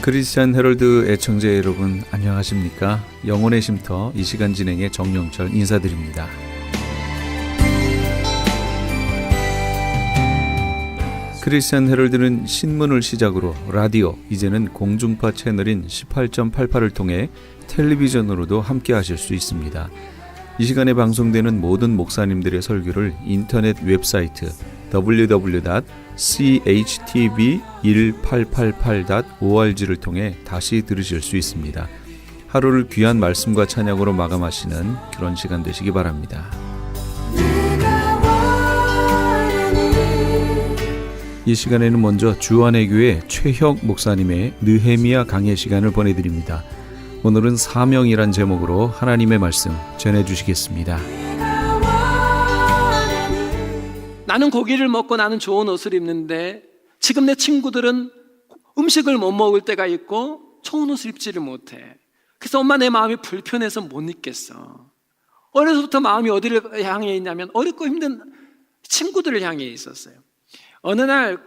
크리스찬 헤럴드 애청자 여러분 안녕하십니까? 영혼의 쉼터 이 시간 진행의 정영철 인사드립니다. 크리스찬 헤럴드는 신문을 시작으로 라디오, 이제는 공중파 채널인 18.88을 통해 텔레비전으로도 함께 하실 수 있습니다. 이 시간에 방송되는 모든 목사님들의 설교를 인터넷 웹사이트 www.chtv1888.org를 통해 다시 들으실 수 있습니다. 하루를 귀한 말씀과 찬양으로 마감하시는 그런 시간 되시기 바랍니다. 이 시간에는 먼저 주안의 교회 최혁 목사님의 느헤미야 강해 시간을 보내드립니다. 오늘은 사명이란 제목으로 하나님의 말씀 전해주시겠습니다. 나는 고기를 먹고 나는 좋은 옷을 입는데 지금 내 친구들은 음식을 못 먹을 때가 있고 좋은 옷을 입지를 못해. 그래서 엄마 내 마음이 불편해서 못 입겠어. 어려서부터 마음이 어디를 향해 있냐면 어렵고 힘든 친구들을 향해 있었어요. 어느 날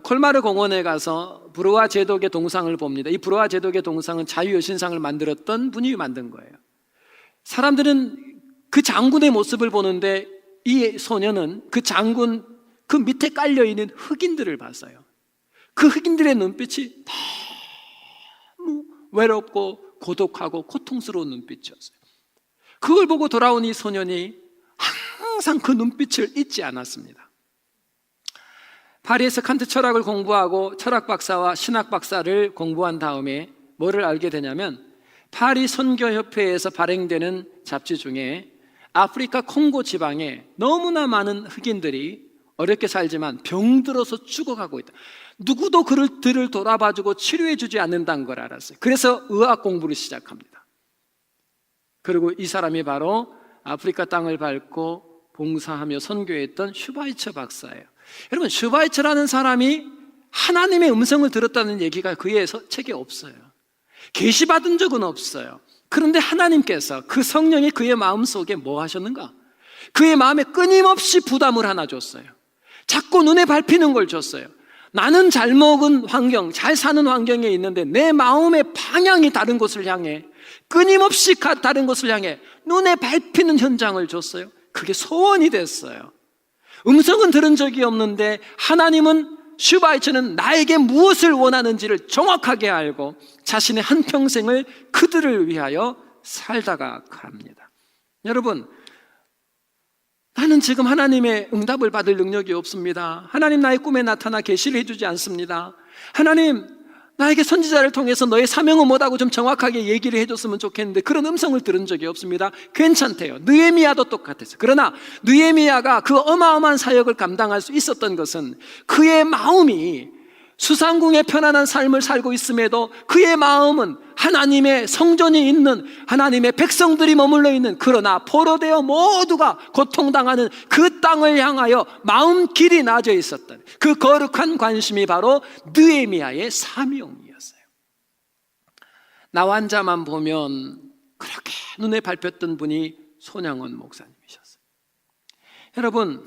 콜마르 공원에 가서 브로아 제독의 동상을 봅니다. 이 브로아 제독의 동상은 자유여신상을 만들었던 분이 만든 거예요. 사람들은 그 장군의 모습을 보는데 이 소녀는 그 장군 그 밑에 깔려있는 흑인들을 봤어요. 그 흑인들의 눈빛이 너무 외롭고 고독하고 고통스러운 눈빛이었어요. 그걸 보고 돌아온 이 소년이 항상 그 눈빛을 잊지 않았습니다. 파리에서 칸트 철학을 공부하고 철학 박사와 신학 박사를 공부한 다음에 뭐를 알게 되냐면 파리 선교협회에서 발행되는 잡지 중에 아프리카 콩고 지방에 너무나 많은 흑인들이 어렵게 살지만 병들어서 죽어가고 있다. 누구도 그들을 돌아봐주고 치료해주지 않는다는 걸 알았어요. 그래서 의학 공부를 시작합니다. 그리고 이 사람이 바로 아프리카 땅을 밟고 봉사하며 선교했던 슈바이처 박사예요. 여러분, 슈바이처라는 사람이 하나님의 음성을 들었다는 얘기가 그의 책에 없어요. 계시받은 적은 없어요. 그런데 하나님께서 그 성령이 그의 마음속에 뭐 하셨는가? 그의 마음에 끊임없이 부담을 하나 줬어요. 자꾸 눈에 밟히는 걸 줬어요. 나는 잘 먹은 환경, 잘 사는 환경에 있는데 내 마음의 방향이 다른 곳을 향해 끊임없이 다른 곳을 향해 눈에 밟히는 현장을 줬어요. 그게 소원이 됐어요. 음성은 들은 적이 없는데 하나님은 슈바이처는 나에게 무엇을 원하는지를 정확하게 알고 자신의 한평생을 그들을 위하여 살다가 갑니다. 여러분, 나는 지금 하나님의 응답을 받을 능력이 없습니다. 하나님 나의 꿈에 나타나 계시를 해주지 않습니다. 하나님 나에게 선지자를 통해서 너의 사명은 뭐라고 좀 정확하게 얘기를 해줬으면 좋겠는데 그런 음성을 들은 적이 없습니다. 괜찮대요. 느헤미야도 똑같았어요. 그러나 느헤미야가 그 어마어마한 사역을 감당할 수 있었던 것은 그의 마음이 수상궁의 편안한 삶을 살고 있음에도 그의 마음은 하나님의 성전이 있는 하나님의 백성들이 머물러 있는, 그러나 포로되어 모두가 고통당하는 그 땅을 향하여 마음 길이 나져 있었던 그 거룩한 관심이 바로 느헤미야의 사명이었어요. 나 환자만 보면 그렇게 눈에 밟혔던 분이 손양원 목사님이셨어요. 여러분,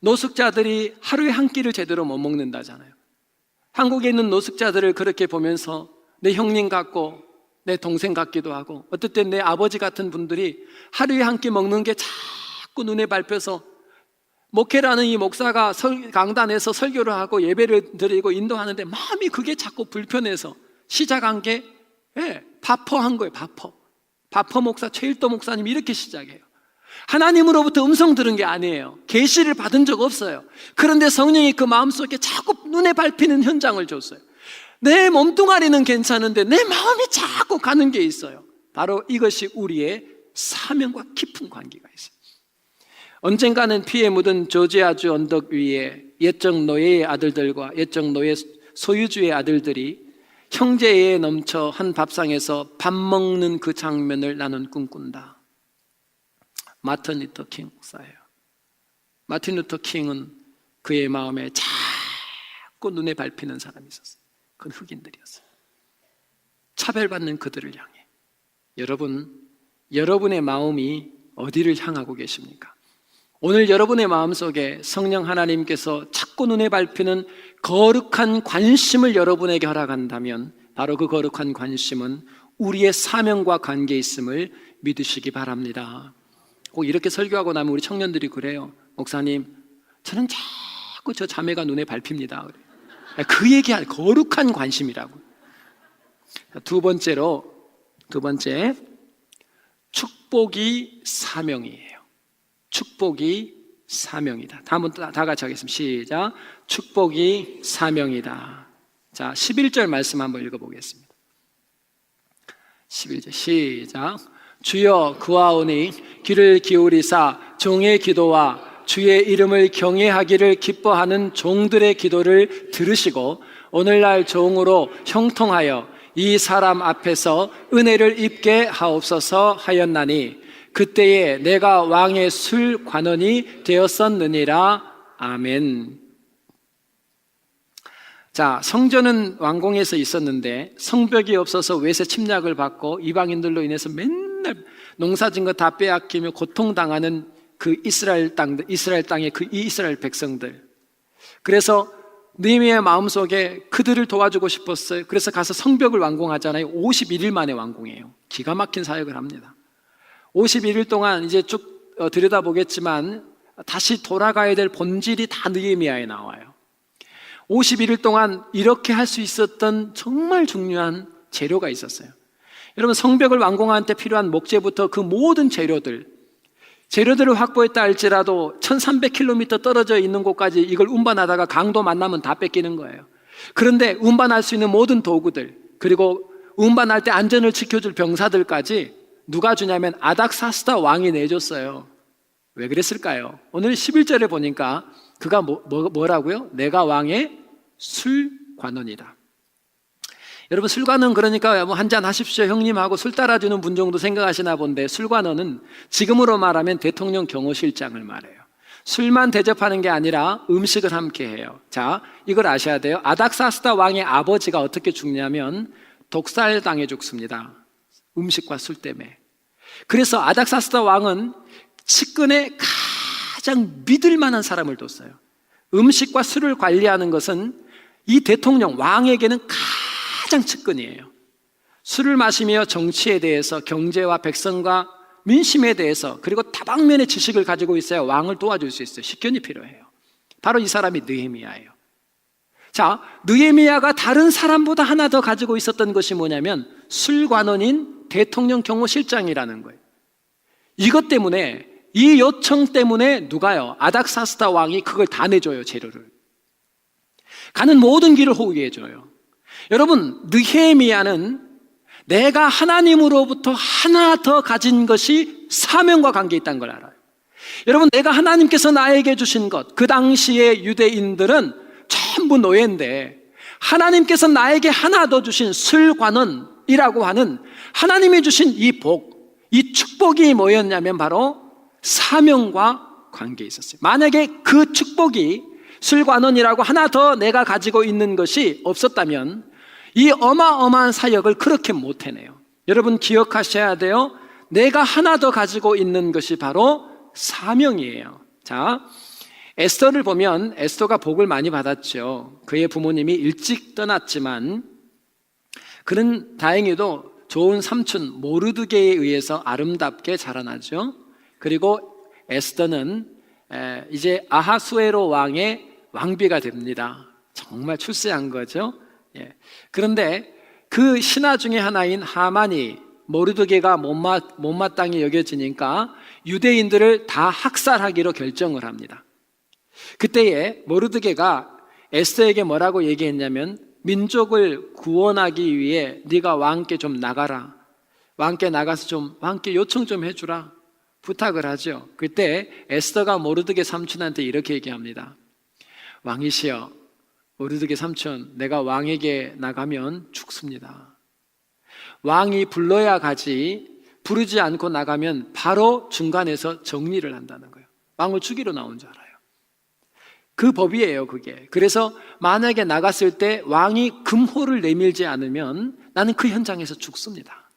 노숙자들이 하루에 한 끼를 제대로 못 먹는다잖아요. 한국에 있는 노숙자들을 그렇게 보면서 내 형님 같고 내 동생 같기도 하고 어떨 땐 내 아버지 같은 분들이 하루에 한 끼 먹는 게 자꾸 눈에 밟혀서 목회라는 이 목사가 강단에서 설교를 하고 예배를 드리고 인도하는데 마음이 그게 자꾸 불편해서 시작한 게 바퍼한 거예요. 바퍼 목사, 최일도 목사님이 이렇게 시작해요. 하나님으로부터 음성 들은 게 아니에요. 계시를 받은 적 없어요. 그런데 성령이 그 마음속에 자꾸 눈에 밟히는 현장을 줬어요. 내 몸뚱아리는 괜찮은데 내 마음이 자꾸 가는 게 있어요. 바로 이것이 우리의 사명과 깊은 관계가 있어요. 언젠가는 피에 묻은 조지아주 언덕 위에 옛적 노예의 아들들과 옛적 노예 소유주의 아들들이 형제에 넘쳐 한 밥상에서 밥 먹는 그 장면을 나는 꿈꾼다. 마틴 루터 킹 목사예요. 마틴 루터 킹은 그의 마음에 자꾸 눈에 밟히는 사람이 있었어요. 그건 흑인들이었어요. 차별받는 그들을 향해. 여러분, 여러분의 마음이 어디를 향하고 계십니까? 오늘 여러분의 마음속에 성령 하나님께서 자꾸 눈에 밟히는 거룩한 관심을 여러분에게 허락한다면 바로 그 거룩한 관심은 우리의 사명과 관계 있음을 믿으시기 바랍니다. 꼭 이렇게 설교하고 나면 우리 청년들이 그래요. 목사님, 저는 자꾸 저 자매가 눈에 밟힙니다. 그 얘기할 거룩한 관심이라고. 두 번째, 축복이 사명이에요. 축복이 사명이다. 다음은 다 같이 하겠습니다. 시작. 축복이 사명이다. 자, 11절 말씀 한번 읽어보겠습니다. 11절 시작. 주여 구하오니 귀를 기울이사 종의 기도와 주의 이름을 경외하기를 기뻐하는 종들의 기도를 들으시고 오늘날 종으로 형통하여 이 사람 앞에서 은혜를 입게 하옵소서 하였나니 그때에 내가 왕의 술 관원이 되었었느니라. 아멘. 자, 성전은 왕궁에서 있었는데 성벽이 없어서 외세 침략을 받고 이방인들로 인해서 맨날 농사진 거 다 빼앗기며 고통당하는 그 이스라엘 땅의 그 이스라엘 백성들. 그래서 느헤미야의 마음속에 그들을 도와주고 싶었어요. 그래서 가서 성벽을 완공하잖아요. 51일 만에 완공해요. 기가 막힌 사역을 합니다. 51일 동안 이제 쭉 들여다보겠지만 다시 돌아가야 될 본질이 다 느헤미야에 나와요. 51일 동안 이렇게 할 수 있었던 정말 중요한 재료가 있었어요. 여러분, 성벽을 완공하는 데 필요한 목재부터 그 모든 재료들을 확보했다 할지라도 1300km 떨어져 있는 곳까지 이걸 운반하다가 강도 만나면 다 뺏기는 거예요. 그런데 운반할 수 있는 모든 도구들, 그리고 운반할 때 안전을 지켜줄 병사들까지 누가 주냐면 아닥사스다 왕이 내줬어요. 왜 그랬을까요? 오늘 11절에 보니까 그가 뭐라고요? 내가 왕의 술관원이다. 여러분, 술관원 그러니까 뭐 한잔 하십시오 형님하고 술 따라주는 분 정도 생각하시나 본데, 술관원은 지금으로 말하면 대통령 경호실장을 말해요. 술만 대접하는 게 아니라 음식을 함께 해요. 자, 이걸 아셔야 돼요. 아닥사스다 왕의 아버지가 어떻게 죽냐면 독살당해 죽습니다. 음식과 술 때문에. 그래서 아닥사스다 왕은 측근에 가장 믿을 만한 사람을 뒀어요. 음식과 술을 관리하는 것은 이 대통령 왕에게는 가장 측근이에요. 술을 마시며 정치에 대해서, 경제와 백성과 민심에 대해서, 그리고 다방면의 지식을 가지고 있어야 왕을 도와줄 수 있어요. 식견이 필요해요. 바로 이 사람이 느헤미야예요. 자, 느헤미야가 다른 사람보다 하나 더 가지고 있었던 것이 뭐냐면 술관원인 대통령 경호실장이라는 거예요. 이것 때문에, 이 요청 때문에 누가요? 아닥사스다 왕이 그걸 다 내줘요. 재료를. 가는 모든 길을 호위해줘요. 여러분, 느헤미야는 내가 하나님으로부터 하나 더 가진 것이 사명과 관계 있다는 걸 알아요. 여러분, 내가 하나님께서 나에게 주신 것, 그 당시에 유대인들은 전부 노예인데 하나님께서 나에게 하나 더 주신 술관원이라고 하는 하나님이 주신 이 복, 이 축복이 뭐였냐면 바로 사명과 관계에 있었어요. 만약에 그 축복이 술관원이라고 하나 더 내가 가지고 있는 것이 없었다면 이 어마어마한 사역을 그렇게 못 해내요. 여러분, 기억하셔야 돼요. 내가 하나 더 가지고 있는 것이 바로 사명이에요. 자, 에스더를 보면 에스더가 복을 많이 받았죠. 그의 부모님이 일찍 떠났지만 그는 다행히도 좋은 삼촌 모르드게에 의해서 아름답게 자라나죠. 그리고 에스더는 이제 아하수에로 왕의 왕비가 됩니다. 정말 출세한 거죠. 그런데 그 신하 중에 하나인 하만이 모르드게가 못마땅히 여겨지니까 유대인들을 다 학살하기로 결정을 합니다. 그때에 모르드게가 에스더에게 뭐라고 얘기했냐면 민족을 구원하기 위해 네가 왕께 좀 나가라. 왕께 나가서 좀 왕께 요청 좀 해주라. 부탁을 하죠. 그때 에스더가 모르드게 삼촌한테 이렇게 얘기합니다. 왕이시여, 모르드게 삼촌, 내가 왕에게 나가면 죽습니다. 왕이 불러야 가지 부르지 않고 나가면 바로 중간에서 정리를 한다는 거예요. 왕을 죽이러 나온 줄 알아요. 그 법이에요, 그게. 그래서 만약에 나갔을 때 왕이 금호를 내밀지 않으면 나는 그 현장에서 죽습니다.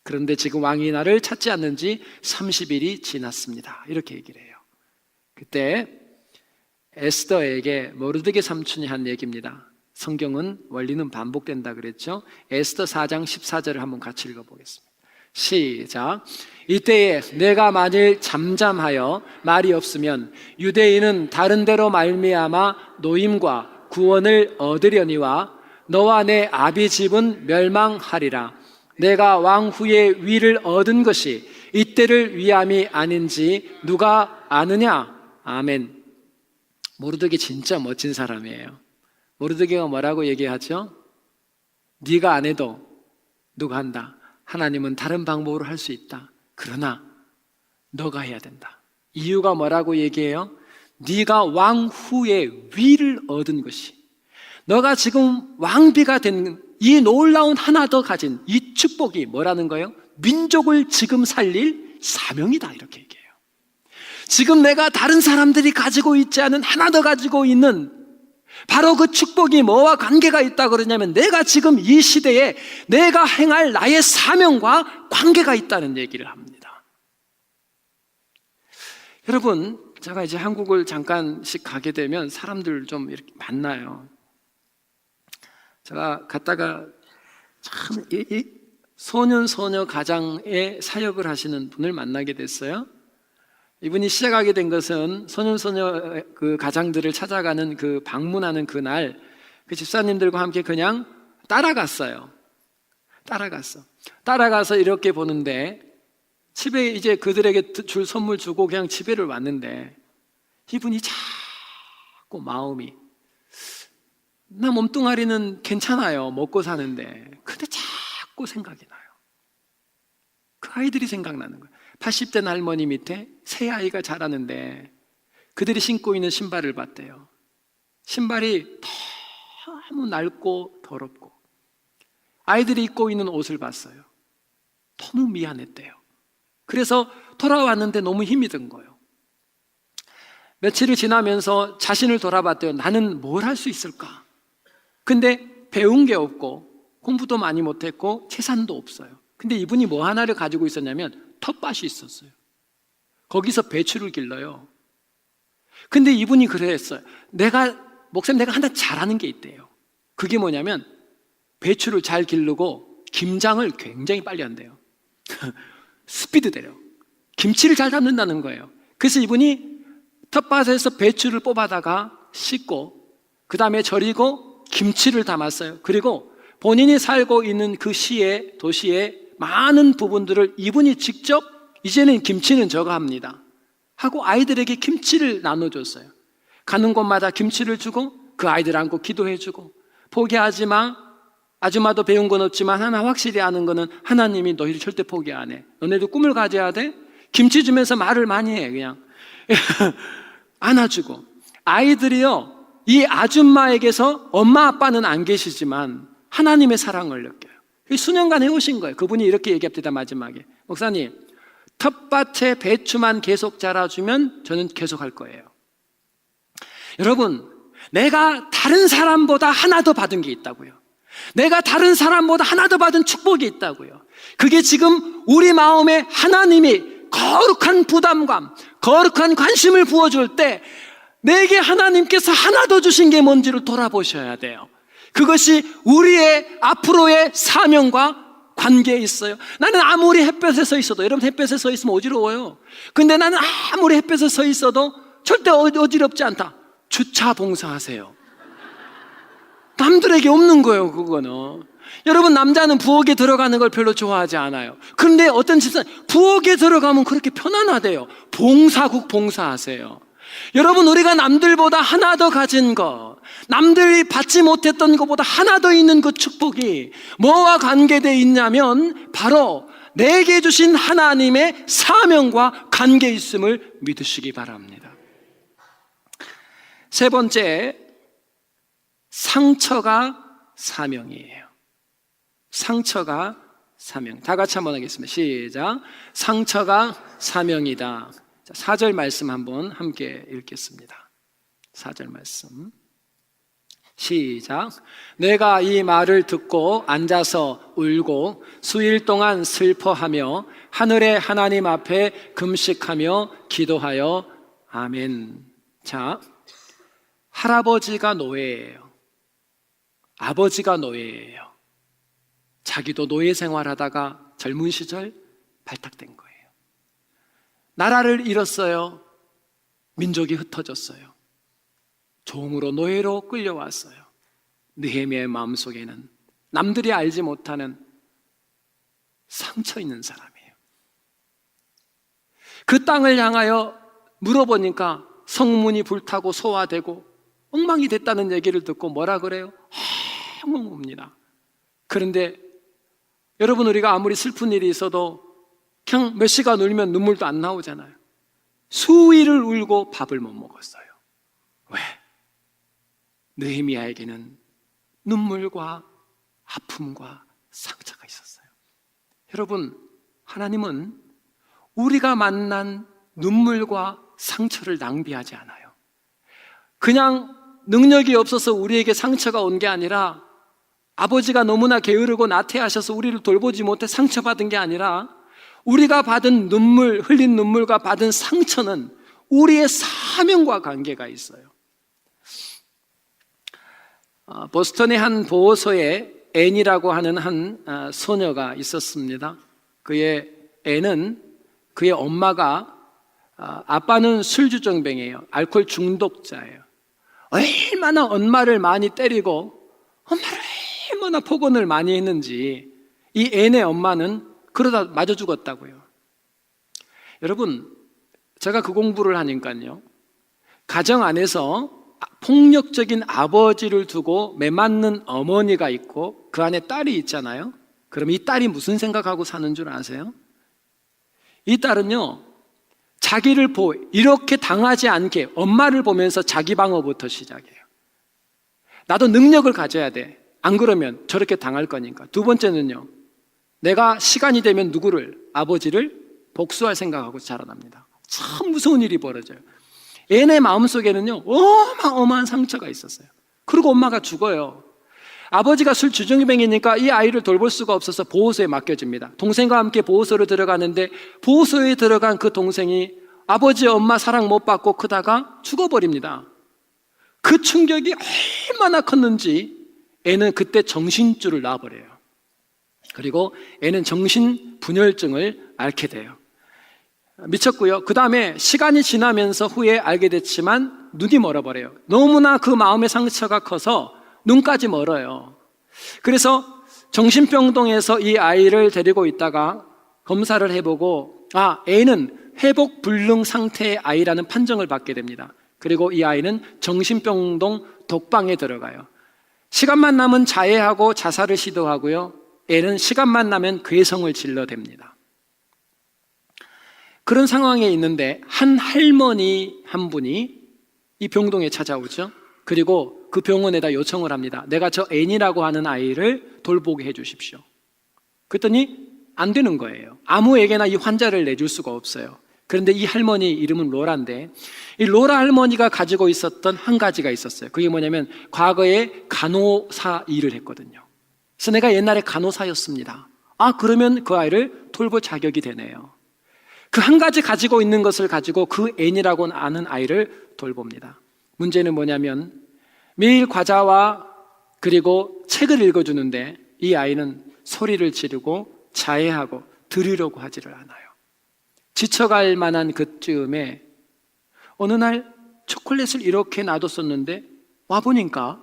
그런데 지금 왕이 나를 찾지 않는 지 30일이 지났습니다. 이렇게 얘기를 해요. 그때 에스더에게 모르드게 삼촌이 한 얘기입니다. 성경은 원리는 반복된다 그랬죠. 에스더 4장 14절을 한번 같이 읽어보겠습니다. 시작. 이때에 내가 만일 잠잠하여 말이 없으면 유대인은 다른 데로 말미암아 노임과 구원을 얻으려니와 너와 내 아비 집은 멸망하리라. 내가 왕 후에 위를 얻은 것이 이때를 위함이 아닌지 누가 아느냐? 아멘. 모르드게 진짜 멋진 사람이에요. 모르드게가 뭐라고 얘기하죠? 네가 안 해도 누가 한다. 하나님은 다른 방법으로 할 수 있다. 그러나 너가 해야 된다. 이유가 뭐라고 얘기해요? 네가 왕 후에 위를 얻은 것이, 너가 지금 왕비가 된 이 놀라운 하나 더 가진 이 축복이 뭐라는 거예요? 민족을 지금 살릴 사명이다, 이렇게 얘기해요. 지금 내가 다른 사람들이 가지고 있지 않은 하나 더 가지고 있는 바로 그 축복이 뭐와 관계가 있다 그러냐면, 내가 지금 이 시대에 내가 행할 나의 사명과 관계가 있다는 얘기를 합니다. 여러분, 제가 이제 한국을 잠깐씩 가게 되면 사람들 좀 이렇게 만나요. 제가 갔다가 참 이 소년 소녀 가장에 사역을 하시는 분을 만나게 됐어요. 이분이 시작하게 된 것은 소년 소녀 그 가장들을 찾아가는 그 방문하는 그날 그 집사님들과 함께 그냥 따라가서 이렇게 보는데, 집에 이제 그들에게 줄 선물 주고 그냥 집에를 왔는데, 이분이 자꾸 마음이, 나 몸뚱아리는 괜찮아요, 먹고 사는데, 근데 자꾸 생각이 나요. 그 아이들이 생각나는 거예요. 80대 할머니 밑에 새 아이가 자라는데 그들이 신고 있는 신발을 봤대요. 신발이 너무 낡고 더럽고, 아이들이 입고 있는 옷을 봤어요. 너무 미안했대요. 그래서 돌아왔는데 너무 힘이 든 거예요. 며칠이 지나면서 자신을 돌아봤대요. 나는 뭘 할 수 있을까? 근데 배운 게 없고 공부도 많이 못했고 재산도 없어요. 근데 이분이 뭐 하나를 가지고 있었냐면 텃밭이 있었어요. 거기서 배추를 길러요. 근데 이분이 그랬어요. 목사님, 내가 하나 잘하는 게 있대요. 그게 뭐냐면 배추를 잘 기르고 김장을 굉장히 빨리 한대요. 스피드대로 김치를 잘 담는다는 거예요. 그래서 이분이 텃밭에서 배추를 뽑아다가 씻고 그 다음에 절이고 김치를 담았어요. 그리고 본인이 살고 있는 그 도시의 많은 부분들을 이분이 직접, 이제는 김치는 저가 합니다 하고 아이들에게 김치를 나눠줬어요. 가는 곳마다 김치를 주고 그 아이들 안고 기도해주고, 포기하지 마, 아줌마도 배운 건 없지만 하나 확실히 아는 거는 하나님이 너희를 절대 포기 안 해. 너네도 꿈을 가져야 돼. 김치 주면서 말을 많이 해. 그냥 안아주고. 아이들이요, 이 아줌마에게서 엄마 아빠는 안 계시지만 하나님의 사랑을 느껴요. 수년간 해오신 거예요. 그분이 이렇게 얘기합니다. 마지막에, 목사님, 텃밭에 배추만 계속 자라주면 저는 계속 할 거예요. 여러분, 내가 다른 사람보다 하나 더 받은 게 있다고요. 내가 다른 사람보다 하나 더 받은 축복이 있다고요. 그게 지금 우리 마음에 하나님이 거룩한 부담감, 거룩한 관심을 부어줄 때 내게 하나님께서 하나 더 주신 게 뭔지를 돌아보셔야 돼요. 그것이 우리의 앞으로의 사명과 관계에 있어요. 나는 아무리 햇볕에 서 있어도, 여러분 햇볕에 서 있으면 어지러워요. 근데 나는 아무리 햇볕에 서 있어도 절대 어지럽지 않다. 주차 봉사하세요. 남들에게 없는 거예요, 그거는. 여러분, 남자는 부엌에 들어가는 걸 별로 좋아하지 않아요. 그런데 어떤 집사는 부엌에 들어가면 그렇게 편안하대요. 봉사국 봉사하세요. 여러분, 우리가 남들보다 하나 더 가진 것, 남들이 받지 못했던 것보다 하나 더 있는 그 축복이 뭐와 관계되어 있냐면 바로 내게 주신 하나님의 사명과 관계 있음을 믿으시기 바랍니다. 세 번째, 상처가 사명이에요. 상처가 사명. 다 같이 한번 하겠습니다. 시작. 상처가 사명이다. 4절 말씀 한번 함께 읽겠습니다. 4절 말씀 시작. 내가 이 말을 듣고 앉아서 울고 수일 동안 슬퍼하며 하늘의 하나님 앞에 금식하며 기도하여 아멘. 자, 할아버지가 노예예요. 아버지가 노예예요. 자기도 노예 생활하다가 젊은 시절 발탁된 거예요. 나라를 잃었어요. 민족이 흩어졌어요. 종으로 노예로 끌려왔어요. 느헤미야의 마음속에는 남들이 알지 못하는 상처 있는 사람이에요. 그 땅을 향하여 물어보니까 성문이 불타고 소화되고 엉망이 됐다는 얘기를 듣고 뭐라 그래요? 엉엉웁니다. 그런데 여러분, 우리가 아무리 슬픈 일이 있어도 그냥 몇 시간 울면 눈물도 안 나오잖아요. 수일을 울고 밥을 못 먹었어요. 왜? 느헤미야에게는 눈물과 아픔과 상처가 있었어요. 여러분, 하나님은 우리가 만난 눈물과 상처를 낭비하지 않아요. 그냥 능력이 없어서 우리에게 상처가 온 게 아니라, 아버지가 너무나 게으르고 나태하셔서 우리를 돌보지 못해 상처받은 게 아니라, 우리가 받은 눈물, 흘린 눈물과 받은 상처는 우리의 사명과 관계가 있어요. 보스턴의 한 보호소에 앤이라고 하는 한 소녀가 있었습니다. 그의 앤은 그의 엄마가 아빠는 술주정뱅이에요. 알코올 중독자예요. 얼마나 엄마를 많이 때리고 엄마를 얼마나 폭언을 많이 했는지 이 앤의 엄마는 그러다 맞아 죽었다고요. 여러분, 제가 그 공부를 하니까요, 가정 안에서 폭력적인 아버지를 두고 매맞는 어머니가 있고 그 안에 딸이 있잖아요. 그럼 이 딸이 무슨 생각하고 사는 줄 아세요? 이 딸은요, 자기를 이렇게 당하지 않게 엄마를 보면서 자기 방어부터 시작해요. 나도 능력을 가져야 돼. 안 그러면 저렇게 당할 거니까. 두 번째는요, 내가 시간이 되면 누구를, 아버지를 복수할 생각하고 자라납니다. 참 무서운 일이 벌어져요. 앤의 마음속에는요, 어마어마한 상처가 있었어요. 그리고 엄마가 죽어요. 아버지가 술 주정뱅이니까 이 아이를 돌볼 수가 없어서 보호소에 맡겨집니다. 동생과 함께 보호소로 들어가는데, 보호소에 들어간 그 동생이 아버지 엄마 사랑 못 받고 크다가 죽어버립니다. 그 충격이 얼마나 컸는지 애는 그때 정신줄을 놔버려요. 그리고 애는 정신분열증을 앓게 돼요. 미쳤고요. 그 다음에 시간이 지나면서 후에 알게 됐지만 눈이 멀어버려요. 너무나 그 마음의 상처가 커서 눈까지 멀어요. 그래서 정신병동에서 이 아이를 데리고 있다가 검사를 해보고, 애는 회복 불능 상태의 아이라는 판정을 받게 됩니다. 그리고 이 아이는 정신병동 독방에 들어가요. 시간만 나면 자해하고 자살을 시도하고요, 애는 시간만 나면 괴성을 질러댑니다. 그런 상황에 있는데 한 할머니 한 분이 이 병동에 찾아오죠. 그리고 그 병원에다 요청을 합니다. 내가 저 앤이라고 하는 아이를 돌보게 해주십시오. 그랬더니 안 되는 거예요. 아무에게나 이 환자를 내줄 수가 없어요. 그런데 이 할머니 이름은 로라인데, 이 로라 할머니가 가지고 있었던 한 가지가 있었어요. 그게 뭐냐면 과거에 간호사 일을 했거든요. 그래서 내가 옛날에 간호사였습니다. 그러면 그 아이를 돌볼 자격이 되네요. 그 한 가지 가지고 있는 것을 가지고 그 앤이라고 아는 아이를 돌봅니다. 문제는 뭐냐면 매일 과자와 그리고 책을 읽어주는데 이 아이는 소리를 지르고 자해하고 들으려고 하지를 않아요. 지쳐갈 만한 그쯤에 어느 날 초콜릿을 이렇게 놔뒀었는데 와보니까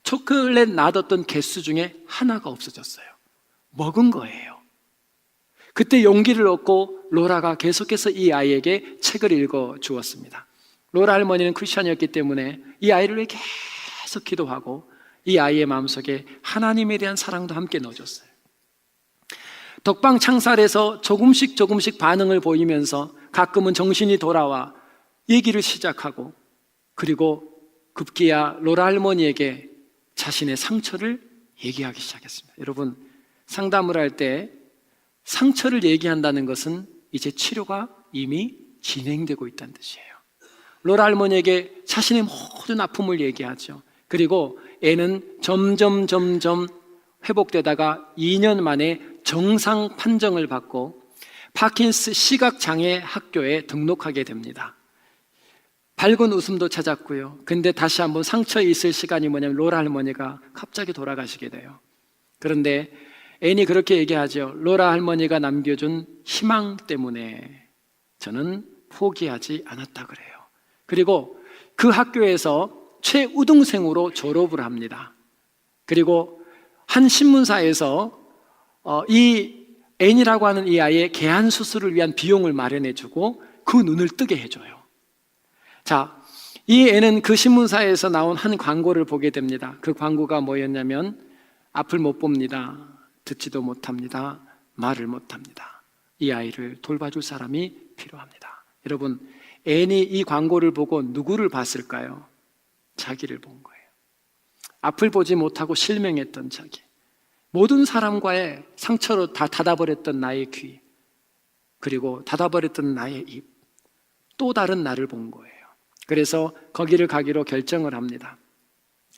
초콜릿 놔뒀던 개수 중에 하나가 없어졌어요. 먹은 거예요. 그때 용기를 얻고 로라가 계속해서 이 아이에게 책을 읽어 주었습니다. 로라 할머니는 크리스찬이었기 때문에 이 아이를 위해 계속 기도하고 이 아이의 마음속에 하나님에 대한 사랑도 함께 넣어줬어요. 독방 창살에서 조금씩 반응을 보이면서 가끔은 정신이 돌아와 얘기를 시작하고, 그리고 급기야 로라 할머니에게 자신의 상처를 얘기하기 시작했습니다. 여러분, 상담을 할 때 상처를 얘기한다는 것은 이제 치료가 이미 진행되고 있다는 뜻이에요. 로라 할머니에게 자신의 모든 아픔을 얘기하죠. 그리고 애는 점점 회복되다가 2년 만에 정상 판정을 받고 파킨스 시각장애 학교에 등록하게 됩니다. 밝은 웃음도 찾았고요. 근데 다시 한번 상처에 있을 시간이 뭐냐면 로라 할머니가 갑자기 돌아가시게 돼요. 그런데 앤이 그렇게 얘기하죠. 로라 할머니가 남겨준 희망 때문에 저는 포기하지 않았다 그래요. 그리고 그 학교에서 최우등생으로 졸업을 합니다. 그리고 한 신문사에서 이 앤이라고 하는 이 아이의 개안 수술을 위한 비용을 마련해주고 그 눈을 뜨게 해줘요. 자, 이 앤은 그 신문사에서 나온 한 광고를 보게 됩니다. 그 광고가 뭐였냐면 앞을 못 봅니다. 듣지도 못합니다. 말을 못합니다. 이 아이를 돌봐줄 사람이 필요합니다. 여러분, 앤이 이 광고를 보고 누구를 봤을까요? 자기를 본 거예요. 앞을 보지 못하고 실명했던 자기, 모든 사람과의 상처로 다 닫아버렸던 나의 귀, 그리고 닫아버렸던 나의 입, 또 다른 나를 본 거예요. 그래서 거기를 가기로 결정을 합니다.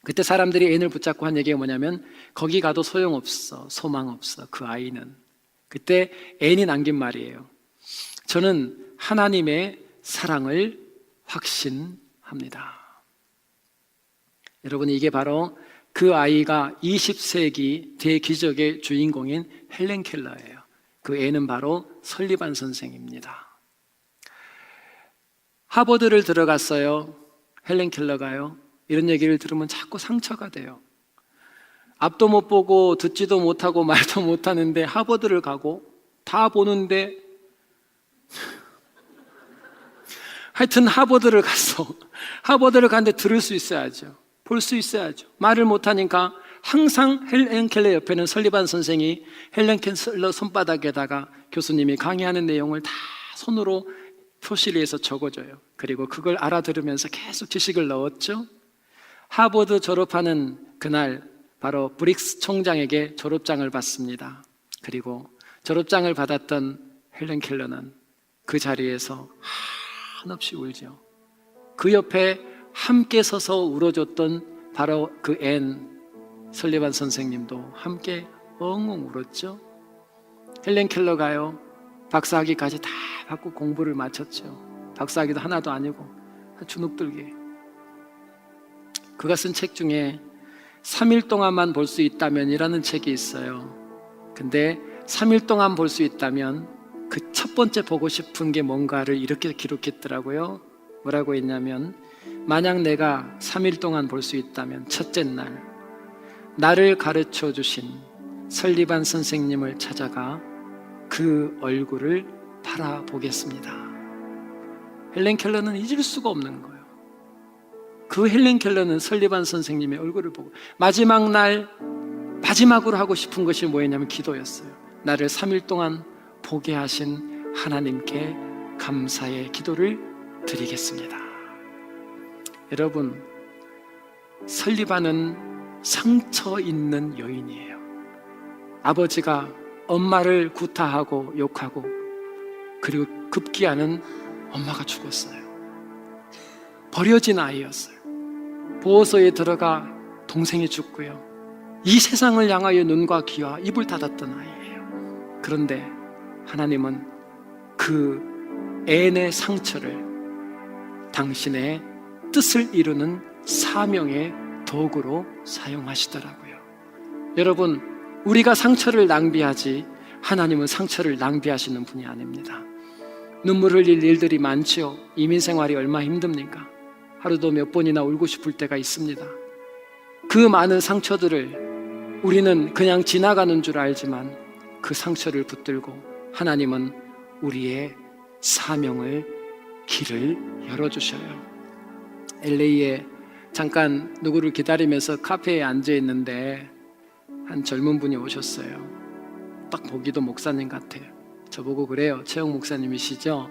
그때 사람들이 앤을 붙잡고 한 얘기가 뭐냐면 거기 가도 소용없어, 소망 없어. 그 아이는. 그때 앤이 남긴 말이에요. 저는 하나님의 사랑을 확신합니다. 여러분, 이게 바로 그 아이가 20세기 대기적의 주인공인 헬렌 켈러예요. 그 애는 바로 설리반 선생입니다. 하버드를 들어갔어요. 헬렌 켈러가요. 이런 얘기를 들으면 자꾸 상처가 돼요. 앞도 못 보고 듣지도 못하고 말도 못하는데 하버드를 가고 다 보는데 하여튼 하버드를 갔어. 하버드를 갔는데 들을 수 있어야죠. 볼 수 있어야죠. 말을 못하니까 항상 헬렌 켈러 옆에는 설리반 선생이 헬렌 켈러 손바닥에다가 교수님이 강의하는 내용을 다 손으로 표시를 해서 적어줘요. 그리고 그걸 알아들으면서 계속 지식을 넣었죠. 하버드 졸업하는 그날 바로 브릭스 총장에게 졸업장을 받습니다. 그리고 졸업장을 받았던 헬렌 켈러는 그 자리에서 한없이 울죠. 그 옆에 함께 서서 울어줬던 바로 그 앤 설리반 선생님도 함께 엉엉 울었죠. 헬렌 켈러가요, 박사학위까지 다 받고 공부를 마쳤죠. 박사학위도 하나도 아니고 주눅들게. 그가 쓴 책 중에 3일 동안만 볼 수 있다면 이라는 책이 있어요. 근데 3일 동안 볼 수 있다면 그 첫 번째 보고 싶은 게 뭔가를 이렇게 기록했더라고요. 뭐라고 했냐면, 만약 내가 3일 동안 볼 수 있다면 첫째 날 나를 가르쳐 주신 설리반 선생님을 찾아가 그 얼굴을 바라보겠습니다. 헬렌 켈러는 잊을 수가 없는 거예요. 그 헬렌 켈러는 설리반 선생님의 얼굴을 보고 마지막 날 마지막으로 하고 싶은 것이 뭐였냐면 기도였어요. 나를 3일 동안 보게 하신 하나님께 감사의 기도를 드리겠습니다. 여러분, 설리반은 상처 있는 여인이에요. 아버지가 엄마를 구타하고 욕하고 그리고 급기야는 엄마가 죽었어요. 버려진 아이였어요. 보호소에 들어가 동생이 죽고요. 이 세상을 향하여 눈과 귀와 입을 닫았던 아이예요. 그런데 하나님은 그 앤의 상처를 당신의 뜻을 이루는 사명의 도구로 사용하시더라고요. 여러분, 우리가 상처를 낭비하지 하나님은 상처를 낭비하시는 분이 아닙니다. 눈물 흘릴 일들이 많죠. 이민생활이 얼마나 힘듭니까? 하루도 몇 번이나 울고 싶을 때가 있습니다. 그 많은 상처들을 우리는 그냥 지나가는 줄 알지만 그 상처를 붙들고 하나님은 우리의 사명을 길을 열어주셔요. LA에 잠깐 누구를 기다리면서 카페에 앉아 있는데 한 젊은 분이 오셨어요. 딱 보기도 목사님 같아요. 저보고 그래요. 최영 목사님이시죠?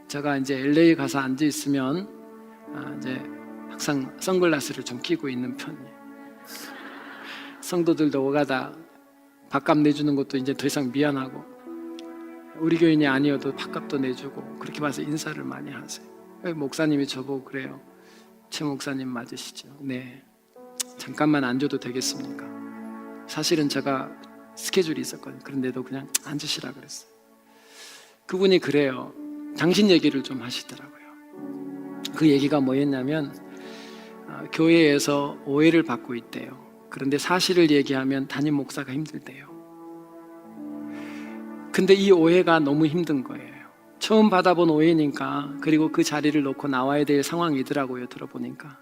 제가 이제 LA 가서 앉아 있으면 이제 항상 선글라스를 좀 끼고 있는 편이에요. 성도들도 오가다 밥값 내주는 것도 이제 더 이상 미안하고, 우리 교인이 아니어도 밥값도 내주고 그렇게 봐서 인사를 많이 하세요. 목사님이 저보고 그래요. 최 목사님 맞으시죠? 네. 잠깐만 앉아도 되겠습니까? 사실은 제가 스케줄이 있었거든요. 그런데도 그냥 앉으시라 그랬어요. 그분이 그래요. 당신 얘기를 좀 하시더라고요. 그 얘기가 뭐였냐면 교회에서 오해를 받고 있대요. 그런데 사실을 얘기하면 담임 목사가 힘들대요. 근데 이 오해가 너무 힘든 거예요. 처음 받아본 오해니까. 그리고 그 자리를 놓고 나와야 될 상황이더라고요, 들어보니까.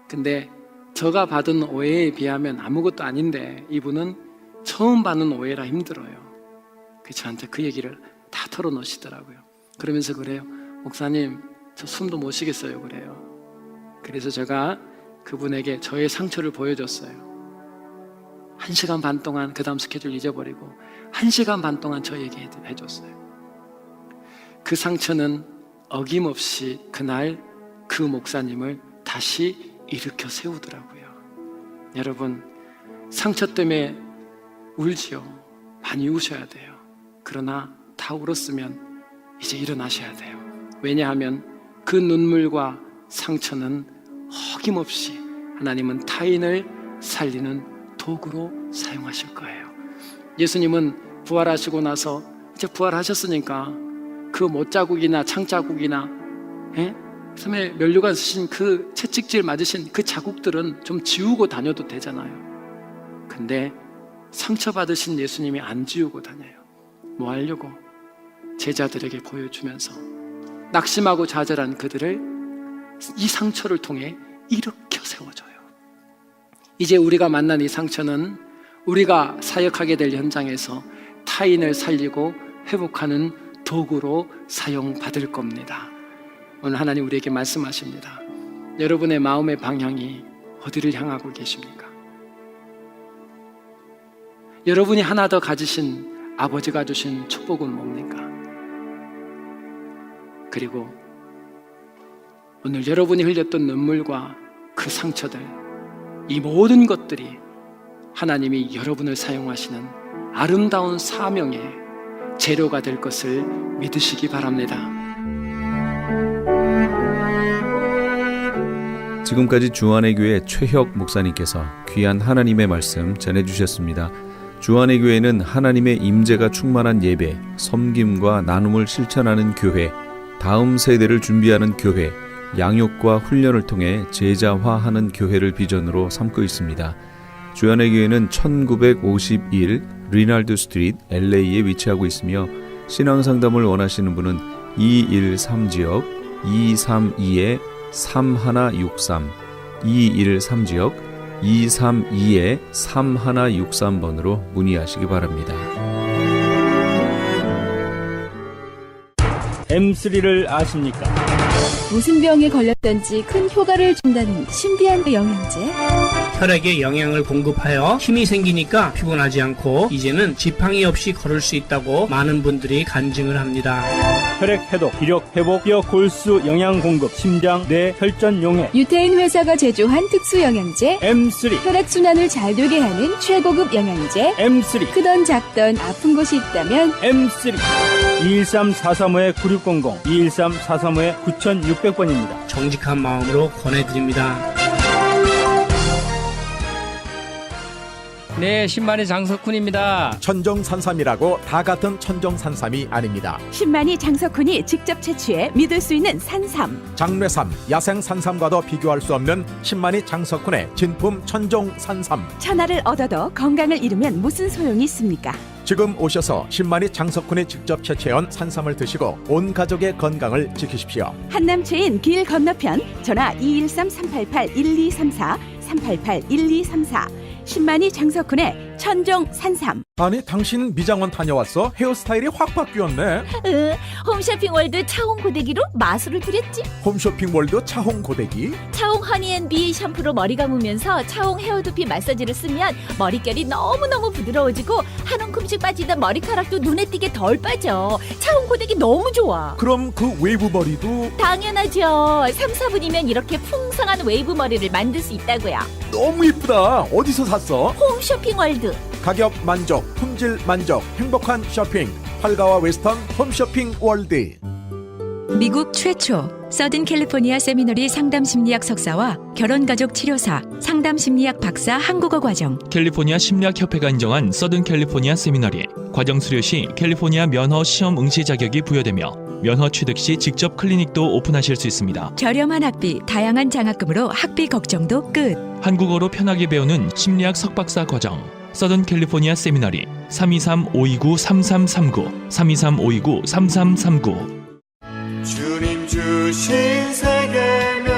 근데 제가 받은 오해에 비하면 아무것도 아닌데 이분은 처음 받는 오해라 힘들어요. 저한테 그 얘기를 다 털어놓으시더라고요. 그러면서 그래요. 목사님, 저 숨도 못 쉬겠어요. 그래요. 그래서 제가 그분에게 저의 상처를 보여줬어요. 1시간 반 동안 그 다음 스케줄 잊어버리고 1시간 반 동안 저 얘기해줬어요. 그 상처는 어김없이 그날 그 목사님을 다시 일으켜 세우더라고요. 여러분, 상처 때문에 울지요. 많이 우셔야 돼요. 그러나 다 울었으면 이제 일어나셔야 돼요. 왜냐하면 그 눈물과 상처는 어김없이 하나님은 타인을 살리는 도구로 사용하실 거예요. 예수님은 부활하시고 나서 이제 부활하셨으니까 그 못자국이나 창자국이나 섬에 면류관 쓰신 그 채찍질 맞으신 그 자국들은 좀 지우고 다녀도 되잖아요. 근데 상처받으신 예수님이 안 지우고 다녀요. 뭐 하려고? 제자들에게 보여주면서 낙심하고 좌절한 그들을 이 상처를 통해 일으켜 세워줘요. 이제 우리가 만난 이 상처는 우리가 사역하게 될 현장에서 타인을 살리고 회복하는 도구로 사용받을 겁니다. 오늘 하나님 우리에게 말씀하십니다. 여러분의 마음의 방향이 어디를 향하고 계십니까? 여러분이 하나 더 가지신 아버지가 주신 축복은 뭡니까? 그리고 오늘 여러분이 흘렸던 눈물과 그 상처들, 이 모든 것들이 하나님이 여러분을 사용하시는 아름다운 사명의 재료가 될 것을 믿으시기 바랍니다. 지금까지 주안의 교회 최혁 목사님께서 귀한 하나님의 말씀 전해주셨습니다. 주안의 교회는 하나님의 임재가 충만한 예배, 섬김과 나눔을 실천하는 교회, 다음 세대를 준비하는 교회, 양육과 훈련을 통해 제자화하는 교회를 비전으로 삼고 있습니다. 주안의 교회는 1951 리날드 스트리트 LA에 위치하고 있으며 신앙상담을 원하시는 분은 213지역 232-3163 213지역 232-3163번으로 문의하시기 바랍니다. M3를 아십니까? 무슨 병에 걸렸던지 큰 효과를 준다는 신비한 영양제. 혈액에 영양을 공급하여 힘이 생기니까 피곤하지 않고 이제는 지팡이 없이 걸을 수 있다고 많은 분들이 간증을 합니다. 혈액 해독, 기력 회복, 뼈 골수 영양 공급, 심장, 뇌, 혈전 용해. 유태인 회사가 제조한 특수 영양제. M3, 혈액순환을 잘 되게 하는 최고급 영양제. M3, 크던 작던 아픈 곳이 있다면 M3. 213-435-9600, 213-435-9600번입니다. 정직한 마음으로 권해드립니다. 네, 신만이 장석훈입니다. 천정산삼이라고 다 같은 천정산삼이 아닙니다. 신만이 장석훈이 직접 채취해 믿을 수 있는 산삼. 장례삼, 야생산삼과도 비교할 수 없는 신만이 장석훈의 진품 천정산삼. 천하를 얻어도 건강을 잃으면 무슨 소용이 있습니까? 지금 오셔서 신만이 장석훈이 직접 채취해온 산삼을 드시고 온 가족의 건강을 지키십시오. 한남체인 길 건너편 전화 213-388-1234 388-1234 신만이 장석훈의 천정 산삼. 아니 당신 미장원 다녀왔어? 헤어스타일이 확 바뀌었네. 홈쇼핑월드 차홍 고데기로 마술을 부렸지. 홈쇼핑월드 차홍 고데기. 차홍 허니앤비 샴푸로 머리 감으면서 차홍 헤어두피 마사지를 쓰면 머릿결이 너무너무 부드러워지고 한 움큼씩 빠지던 머리카락도 눈에 띄게 덜 빠져. 차홍 고데기 너무 좋아. 그럼 그 웨이브 머리도 당연하죠. 3, 4분이면 이렇게 풍성한 웨이브 머리를 만들 수 있다고요. 너무 이쁘다. 어디서 샀어? 홈쇼핑월드. 가격 만족, 품질 만족, 행복한 쇼핑. 활가와 웨스턴 홈쇼핑 월드. 미국 최초 서든 캘리포니아 세미너리 상담심리학 석사와 결혼가족 치료사, 상담심리학 박사 한국어 과정. 캘리포니아 심리학협회가 인정한 서든 캘리포니아 세미너리 과정 수료 시 캘리포니아 면허 시험 응시 자격이 부여되며 면허 취득 시 직접 클리닉도 오픈하실 수 있습니다. 저렴한 학비, 다양한 장학금으로 학비 걱정도 끝. 한국어로 편하게 배우는 심리학 석박사 과정. 서든 캘리포니아 세미너리 323-529-3339 323-529-3339. 주님 주신 세계명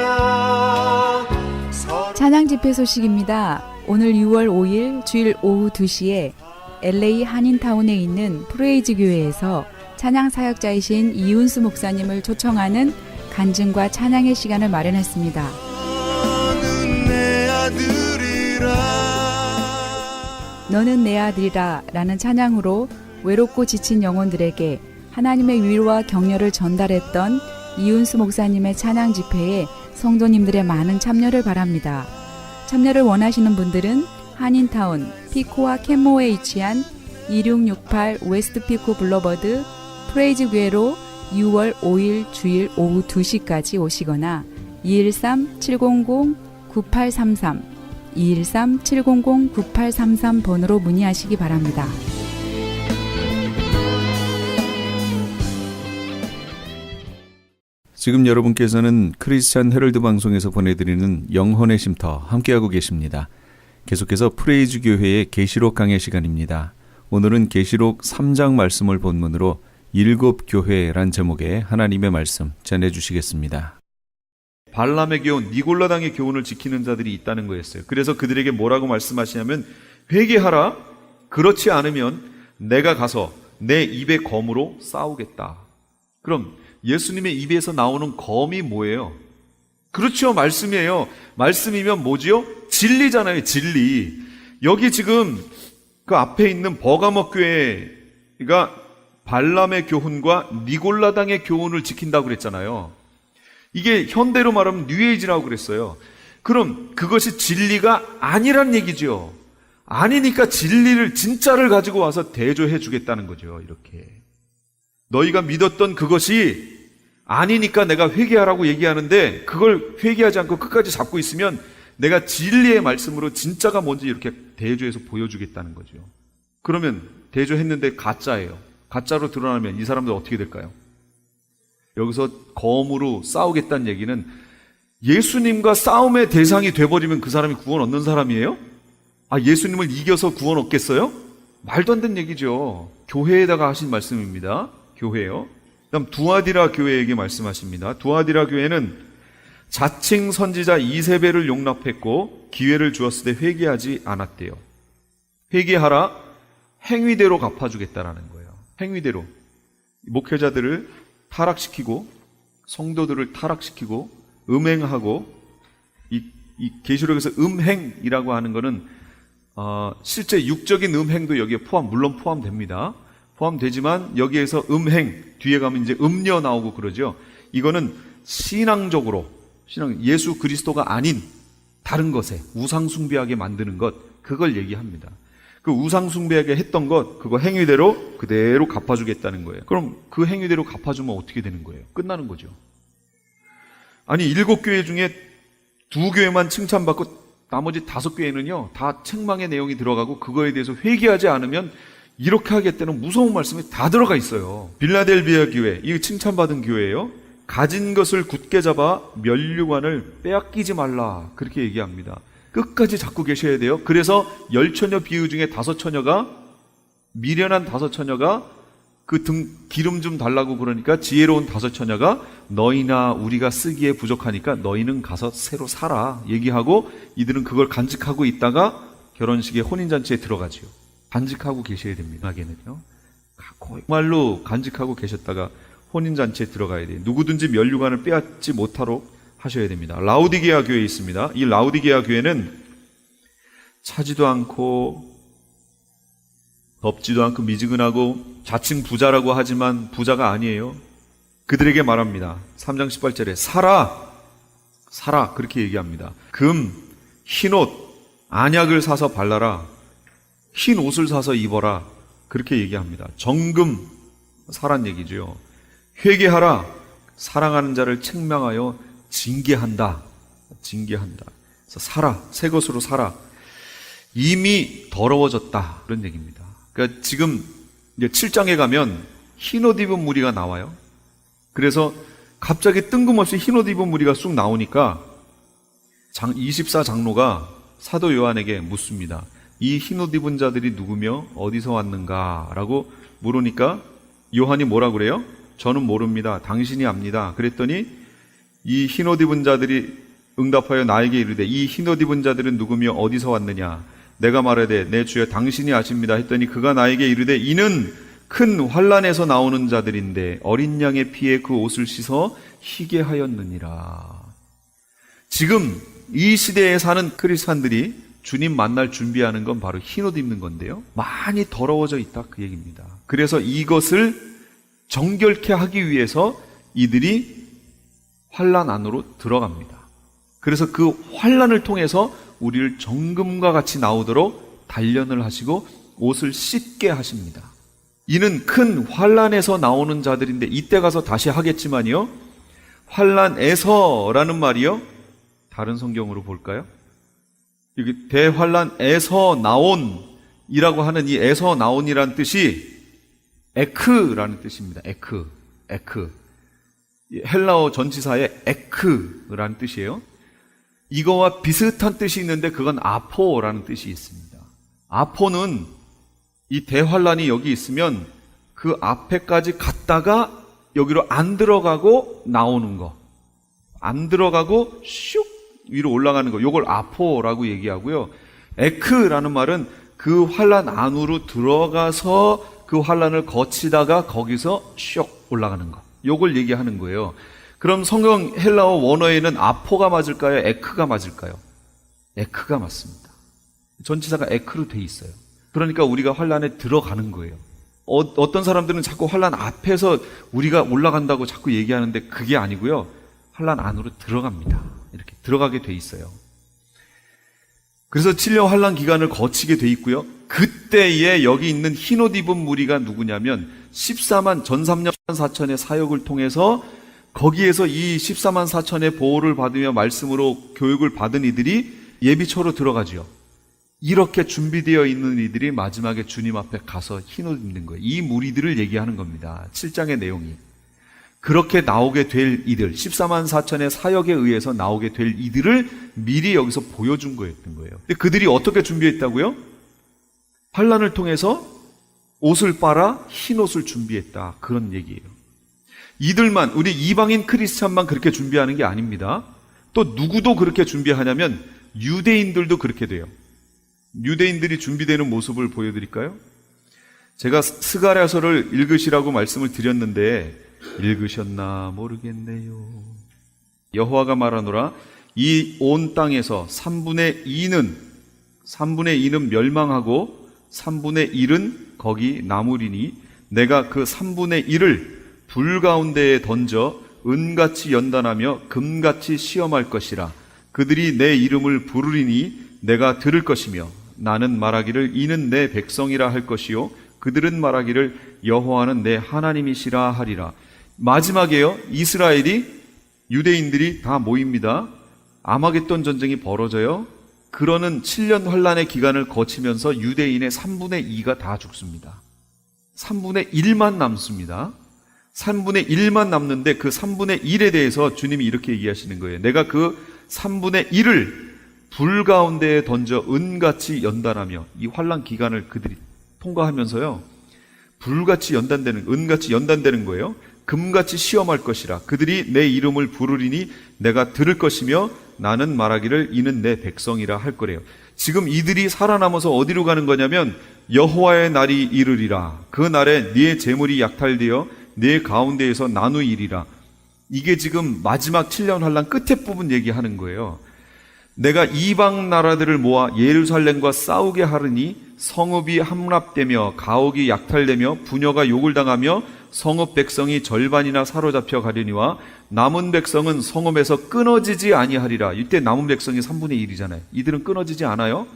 찬양 집회 소식입니다. 오늘 6월 5일 주일 오후 2시에 LA 한인타운에 있는 프레이즈 교회에서 찬양 사역자이신 이윤수 목사님을 초청하는 간증과 찬양의 시간을 마련했습니다. 너는 내 아들이라 라는 찬양으로 외롭고 지친 영혼들에게 하나님의 위로와 격려를 전달했던 이윤수 목사님의 찬양 집회에 성도님들의 많은 참여를 바랍니다. 참여를 원하시는 분들은 한인타운 피코와 캔모에 위치한 2668 웨스트 피코 블러버드 프레이즈 교회로 6월 5일 주일 오후 2시까지 오시거나 213-700-9833 213-700-9833 번호로 문의하시기 바랍니다. 지금 여러분께서는 크리스찬 헤럴드 방송에서 보내드리는 영혼의 쉼터 함께하고 계십니다. 계속해서 프레이즈 교회의 계시록 강해 시간입니다. 오늘은 계시록 3장 말씀을 본문으로 7교회란 제목의 하나님의 말씀 전해주시겠습니다. 발람의 교훈, 니골라당의 교훈을 지키는 자들이 있다는 거였어요. 그래서 그들에게 뭐라고 말씀하시냐면 회개하라. 그렇지 않으면 내가 가서 내 입의 검으로 싸우겠다. 그럼 예수님의 입에서 나오는 검이 뭐예요? 그렇죠. 말씀이에요. 말씀이면 뭐지요? 진리잖아요. 진리. 여기 지금 그 앞에 있는 버가모 교회가 발람의 교훈과 니골라당의 교훈을 지킨다고 그랬잖아요. 이게 현대로 말하면 뉴에이지라고 그랬어요. 그럼 그것이 진리가 아니란 얘기죠. 아니니까 진리를 진짜를 가지고 와서 대조해 주겠다는 거죠. 이렇게 너희가 믿었던 그것이 아니니까 내가 회개하라고 얘기하는데 그걸 회개하지 않고 끝까지 잡고 있으면 내가 진리의 말씀으로 진짜가 뭔지 이렇게 대조해서 보여주겠다는 거죠. 그러면 대조했는데 가짜예요. 가짜로 드러나면 이 사람들 어떻게 될까요? 여기서 검으로 싸우겠다는 얘기는 예수님과 싸움의 대상이 돼버리면 그 사람이 구원 얻는 사람이에요? 아, 예수님을 이겨서 구원 얻겠어요? 말도 안 되는 얘기죠. 교회에다가 하신 말씀입니다. 교회요. 그다음 두아디라 교회에게 말씀하십니다. 두아디라 교회는 자칭 선지자 이세벨을 용납했고 기회를 주었을 때 회개하지 않았대요. 회개하라. 행위대로 갚아주겠다라는 거예요. 행위대로. 목회자들을 타락시키고 성도들을 타락시키고 음행하고 이 계시록에서 음행이라고 하는 거는 실제 육적인 음행도 여기에 물론 포함됩니다. 포함되지만 여기에서 음행 뒤에 가면 이제 음녀 나오고 그러죠. 이거는 신앙적으로 예수 그리스도가 아닌 다른 것에 우상 숭배하게 만드는 것 그걸 얘기합니다. 그 우상 숭배하게 했던 것 그거 행위대로 그대로 갚아주겠다는 거예요. 그럼 그 행위대로 갚아주면 어떻게 되는 거예요? 끝나는 거죠. 아니 7교회 중에 2교회만 칭찬받고 나머지 5교회는요 다 책망의 내용이 들어가고 그거에 대해서 회개하지 않으면 이렇게 하겠다는 무서운 말씀이 다 들어가 있어요. 빌라델비아 교회, 이거 칭찬받은 교회예요. 가진 것을 굳게 잡아 면류관을 빼앗기지 말라 그렇게 얘기합니다. 끝까지 잡고 계셔야 돼요. 그래서 10처녀 비유 중에 5처녀가 미련한 5처녀가 그 기름 좀 달라고 그러니까 지혜로운 5처녀가 너희나 우리가 쓰기에 부족하니까 너희는 가서 새로 사라 얘기하고 이들은 그걸 간직하고 있다가 결혼식에 혼인잔치에 들어가지요. 간직하고 계셔야 됩니다. 나게는요. 정말로 간직하고 계셨다가 혼인잔치에 들어가야 돼요. 누구든지 면류관을 빼앗지 못하도록 하셔야 됩니다. 라우디게아 교회에 있습니다. 이 라우디게아 교회는 차지도 않고 덥지도 않고 미지근하고 자칭 부자라고 하지만 부자가 아니에요. 그들에게 말합니다. 3장 18절에 사라 그렇게 얘기합니다. 금, 흰옷, 안약을 사서 발라라. 흰 옷을 사서 입어라 그렇게 얘기합니다. 정금 사란 얘기죠. 회개하라. 사랑하는 자를 책망하여 징계한다. 그래서 사라. 새 것으로 사라. 이미 더러워졌다. 그런 얘기입니다. 그러니까 지금 이제 7장에 가면 흰옷 입은 무리가 나와요. 그래서 갑자기 뜬금없이 흰옷 입은 무리가 쑥 나오니까 24장로가 사도 요한에게 묻습니다. 이 흰옷 입은 자들이 누구며 어디서 왔는가? 라고 물으니까 요한이 뭐라 그래요? 저는 모릅니다. 당신이 압니다. 그랬더니 이 흰옷 입은 자들이 응답하여 나에게 이르되 이 흰옷 입은 자들은 누구며 어디서 왔느냐? 내가 말하되 내 주여 당신이 아십니다. 했더니 그가 나에게 이르되 이는 큰 환란에서 나오는 자들인데 어린 양의 피에 그 옷을 씻어 희게 하였느니라. 지금 이 시대에 사는 크리스찬들이 주님 만날 준비하는 건 바로 흰옷 입는 건데요. 많이 더러워져 있다 그 얘기입니다. 그래서 이것을 정결케 하기 위해서 이들이 환란 안으로 들어갑니다. 그래서 그 환란을 통해서 우리를 정금과 같이 나오도록 단련을 하시고 옷을 씻게 하십니다. 이는 큰 환란에서 나오는 자들인데 이때 가서 다시 하겠지만요. 환란에서라는 말이요. 다른 성경으로 볼까요? 여기 대환란에서 나온이라고 하는 이 에서 나온이라는 뜻이 에크라는 뜻입니다. 에크. 헬라어 전치사의 에크라는 뜻이에요. 이거와 비슷한 뜻이 있는데 그건 아포라는 뜻이 있습니다. 아포는 이 대환란이 여기 있으면 그 앞에까지 갔다가 여기로 안 들어가고 나오는 거. 안 들어가고 슉 위로 올라가는 거. 요걸 아포라고 얘기하고요. 에크라는 말은 그 환란 안으로 들어가서 그 환란을 거치다가 거기서 슉 올라가는 거. 요걸 얘기하는 거예요. 그럼 성경 헬라어 원어에는 아포가 맞을까요? 에크가 맞을까요? 에크가 맞습니다. 전치사가 에크로 돼 있어요. 그러니까 우리가 환란에 들어가는 거예요. 어떤 사람들은 자꾸 환란 앞에서 우리가 올라간다고 자꾸 얘기하는데 그게 아니고요. 환란 안으로 들어갑니다. 이렇게 들어가게 돼 있어요. 그래서 7년 환란 기간을 거치게 돼 있고요. 그때에 여기 있는 흰옷 입은 무리가 누구냐면 14만 전 3년 4천의 사역을 통해서 거기에서 이 14만 4천의 보호를 받으며 말씀으로 교육을 받은 이들이 예비처로 들어가죠. 이렇게 준비되어 있는 이들이 마지막에 주님 앞에 가서 흰옷 입는 거예요. 이 무리들을 얘기하는 겁니다. 7장의 내용이. 그렇게 나오게 될 이들, 14만 4천의 사역에 의해서 나오게 될 이들을 미리 여기서 보여준 거였던 거예요. 근데 그들이 어떻게 준비했다고요? 환란을 통해서 옷을 빨아 흰옷을 준비했다. 그런 얘기예요. 이들만, 우리 이방인 크리스찬만 그렇게 준비하는 게 아닙니다. 또 누구도 그렇게 준비하냐면 유대인들도 그렇게 돼요. 유대인들이 준비되는 모습을 보여드릴까요? 제가 스가랴서를 읽으시라고 말씀을 드렸는데 읽으셨나 모르겠네요. 여호와가 말하노라 이 온 땅에서 3분의 2는 멸망하고 3분의 1은 거기 남으리니 내가 그 3분의 1을 불 가운데에 던져 은같이 연단하며 금같이 시험할 것이라. 그들이 내 이름을 부르리니 내가 들을 것이며 나는 말하기를 이는 내 백성이라 할 것이요 그들은 말하기를 여호와는 내 하나님이시라 하리라. 마지막에요. 이스라엘이 유대인들이 다 모입니다. 아마겟돈 전쟁이 벌어져요. 그러는 7년 환란의 기간을 거치면서 유대인의 3분의 2가 다 죽습니다. 3분의 1만 남습니다. 3분의 1만 남는데 그 3분의 1에 대해서 주님이 이렇게 얘기하시는 거예요. 내가 그 3분의 1을 불 가운데에 던져 은같이 연단하며, 이 환란 기간을 그들이 통과하면서요, 불같이 연단되는, 은같이 연단되는 거예요. 금같이 시험할 것이라. 그들이 내 이름을 부르리니 내가 들을 것이며 나는 말하기를 이는 내 백성이라 할 거래요. 지금 이들이 살아남아서 어디로 가는 거냐면 여호와의 날이 이르리라. 그 날에 네 재물이 약탈되어 네 가운데에서 나누이리라. 이게 지금 마지막 7년 환란 끝에 부분 얘기하는 거예요. 내가 이방 나라들을 모아 예루살렘과 싸우게 하르니 성읍이 함락되며 가옥이 약탈되며 부녀가 욕을 당하며 성읍 백성이 절반이나 사로잡혀 가려니와 남은 백성은 성읍에서 끊어지지 아니하리라. 이때 남은 백성이 3분의 1이잖아요. 이들은 끊어지지 않아요.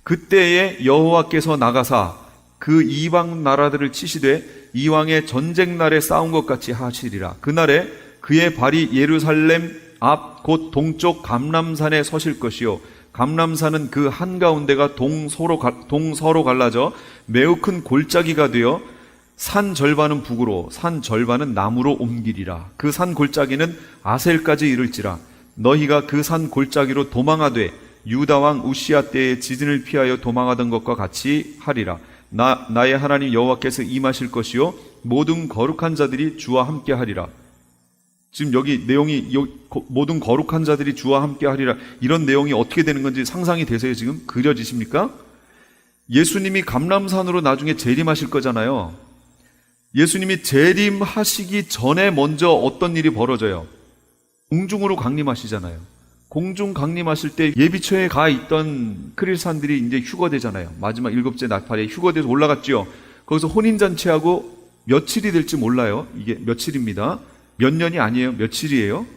그때에 여호와께서 나가사 그 이방 나라들을 치시되 이왕의 전쟁 날에 싸운 것 같이 하시리라. 그날에 그의 발이 예루살렘 앞 곧 동쪽 감람산에 서실 것이요 감람산은 그 한가운데가 동서로 갈라져 매우 큰 골짜기가 되어 산 절반은 북으로 산 절반은 남으로 옮기리라. 그 산 골짜기는 아셀까지 이를지라. 너희가 그 산 골짜기로 도망하되 유다 왕 우시야 때에 지진을 피하여 도망하던 것과 같이 하리라. 나의 하나님 여호와께서 임하실 것이요 모든 거룩한 자들이 주와 함께 하리라. 지금 여기 내용이 모든 거룩한 자들이 주와 함께 하리라, 이런 내용이 어떻게 되는 건지 상상이 되세요? 지금 그려지십니까? 예수님이 감람산으로 나중에 재림하실 거잖아요. 예수님이 재림하시기 전에 먼저 어떤 일이 벌어져요? 공중으로 강림하시잖아요. 공중 강림하실 때 예비처에 가 있던 크리스찬들이 이제 휴거되잖아요. 마지막 7째 나팔에 휴거돼서 올라갔죠. 거기서 혼인잔치하고 며칠이 될지 몰라요. 이게 며칠입니다. 몇 년이 아니에요. 며칠이에요.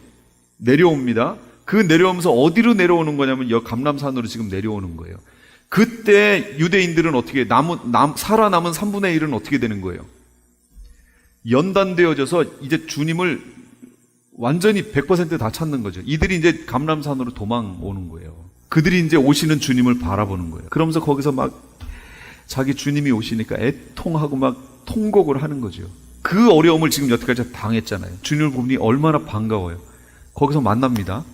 내려옵니다. 그 내려오면서 어디로 내려오는 거냐면 여 감람산으로 지금 내려오는 거예요. 그때 유대인들은 어떻게 살아남은 3분의 1은 어떻게 되는 거예요? 연단되어져서 이제 주님을 완전히 100% 다 찾는 거죠. 이들이 이제 감람산으로 도망오는 거예요. 그들이 이제 오시는 주님을 바라보는 거예요. 그러면서 거기서 막 자기 주님이 오시니까 애통하고 막 통곡을 하는 거죠. 그 어려움을 지금 여태까지 당했잖아요. 주님을 보니 얼마나 반가워요. 거기서 만납니다.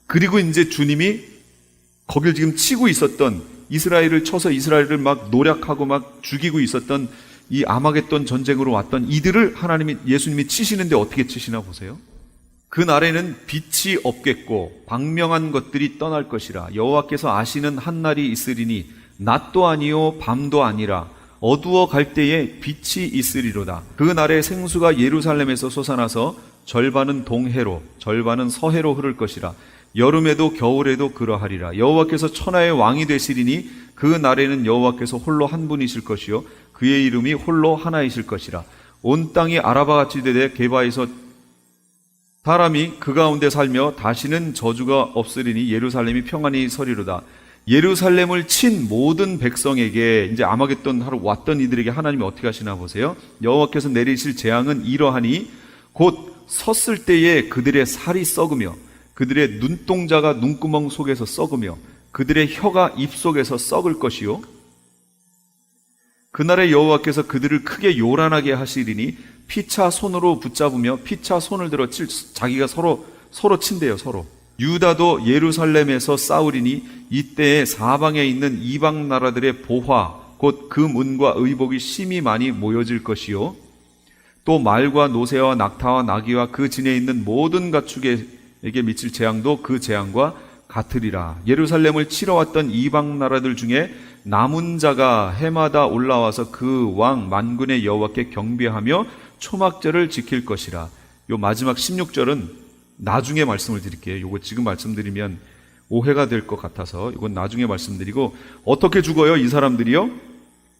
그리고 이제 주님이 거길 지금 치고 있었던, 이스라엘을 쳐서 이스라엘을 막 노략하고 막 죽이고 있었던 이 아마겟돈 전쟁으로 왔던 이들을 예수님이 치시는데 어떻게 치시나 보세요. 그 날에는 빛이 없겠고 광명한 것들이 떠날 것이라. 여호와께서 아시는 한 날이 있으리니 낮도 아니요 밤도 아니라 어두워 갈 때에 빛이 있으리로다. 그 날에 생수가 예루살렘에서 솟아나서 절반은 동해로 절반은 서해로 흐를 것이라. 여름에도 겨울에도 그러하리라. 여호와께서 천하의 왕이 되시리니 그 날에는 여호와께서 홀로 한 분이실 것이요 그의 이름이 홀로 하나이실 것이라. 온 땅이 아라바같이 되되 게바에서 사람이 그 가운데 살며 다시는 저주가 없으리니 예루살렘이 평안히 서리로다. 예루살렘을 친 모든 백성에게, 이제 아마겟돈 하러 왔던 이들에게 하나님이 어떻게 하시나 보세요. 여호와께서 내리실 재앙은 이러하니 곧 섰을 때에 그들의 살이 썩으며 그들의 눈동자가 눈구멍 속에서 썩으며 그들의 혀가 입속에서 썩을 것이요 그날에 여호와께서 그들을 크게 요란하게 하시리니 피차 손으로 붙잡으며 피차 손을 들어 자기가 서로 친대요. 서로. 유다도 예루살렘에서 싸우리니 이때에 사방에 있는 이방 나라들의 보화 곧 그 문과 의복이 심히 많이 모여질 것이요 또 말과 노새와 낙타와 나귀와 그 진에 있는 모든 가축에게 미칠 재앙도 그 재앙과 같으리라. 예루살렘을 치러 왔던 이방 나라들 중에 남은 자가 해마다 올라와서 그 왕 만군의 여호와께 경배하며 초막절을 지킬 것이라. 요 마지막 16절은 나중에 말씀을 드릴게요. 요거 지금 말씀드리면 오해가 될 것 같아서 이건 나중에 말씀드리고, 어떻게 죽어요? 이 사람들이요?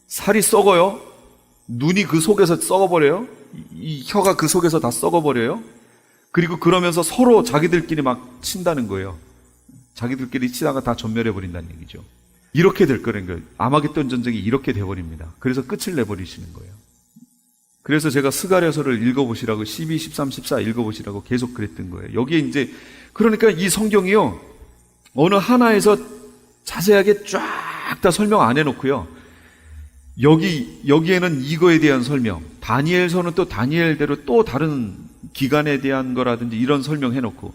살이 썩어요. 눈이 그 속에서 썩어버려요. 이 혀가 그 속에서 다 썩어버려요. 그리고 그러면서 서로 자기들끼리 막 친다는 거예요. 자기들끼리 치다가 다 전멸해버린다는 얘기죠. 이렇게 될 거라는 거예요. 아마겟돈 전쟁이 이렇게 돼버립니다. 그래서 끝을 내버리시는 거예요. 그래서 제가 스가랴서를 읽어보시라고 12, 13, 14 읽어보시라고 계속 그랬던 거예요. 여기에 이제 그러니까 이 성경이요 어느 하나에서 자세하게 쫙 다 설명 안 해놓고요. 여기에는 이거에 대한 설명, 다니엘서는 또 다니엘대로 또 다른 기간에 대한 거라든지 이런 설명해놓고,